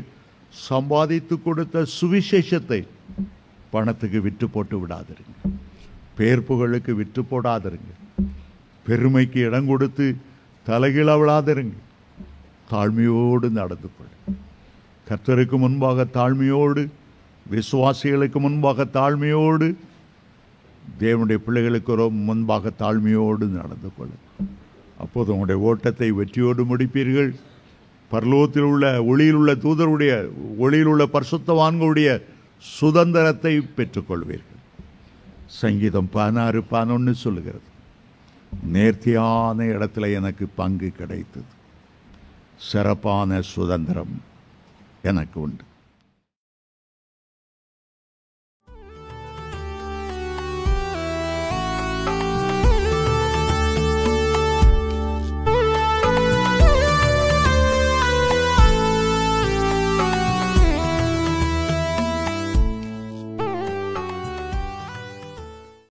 சம்பாதித்து கொடுத்த சுவிசேஷத்தை பணத்துக்கு விற்று போட்டு விடாதிருங்க. பேர் புகழுக்கு விற்று போடாதிருங்க. பெருமைக்கு இடம் கொடுத்து தலைகீழ விழாதிருங்க. தாழ்மையோடு நடந்து கொள்ள. கர்த்தருக்கு முன்பாக தாழ்மையோடு, விசுவாசிகளுக்கு முன்பாக தாழ்மையோடு, தேவனுடைய பிள்ளைகளுக்கு முன்பாக தாழ்மையோடு நடந்து கொள்ள. அப்போது உங்களுடைய ஓட்டத்தை வெற்றியோடு முடிப்பீர்கள். பரலோகத்தில் உள்ள ஒளியில் உள்ள தூதருடைய, ஒளியில் உள்ள பரிசுத்தவான்களுடைய சுதந்திரத்தை பெற்றுக்கொள்வீர்கள். சங்கீதம் 16:11 சொல்லுகிறது, நேர்த்தியான இடத்துல எனக்கு பங்கு கிடைத்தது, சிறப்பான சுதந்திரம் எனக்கு உண்டு.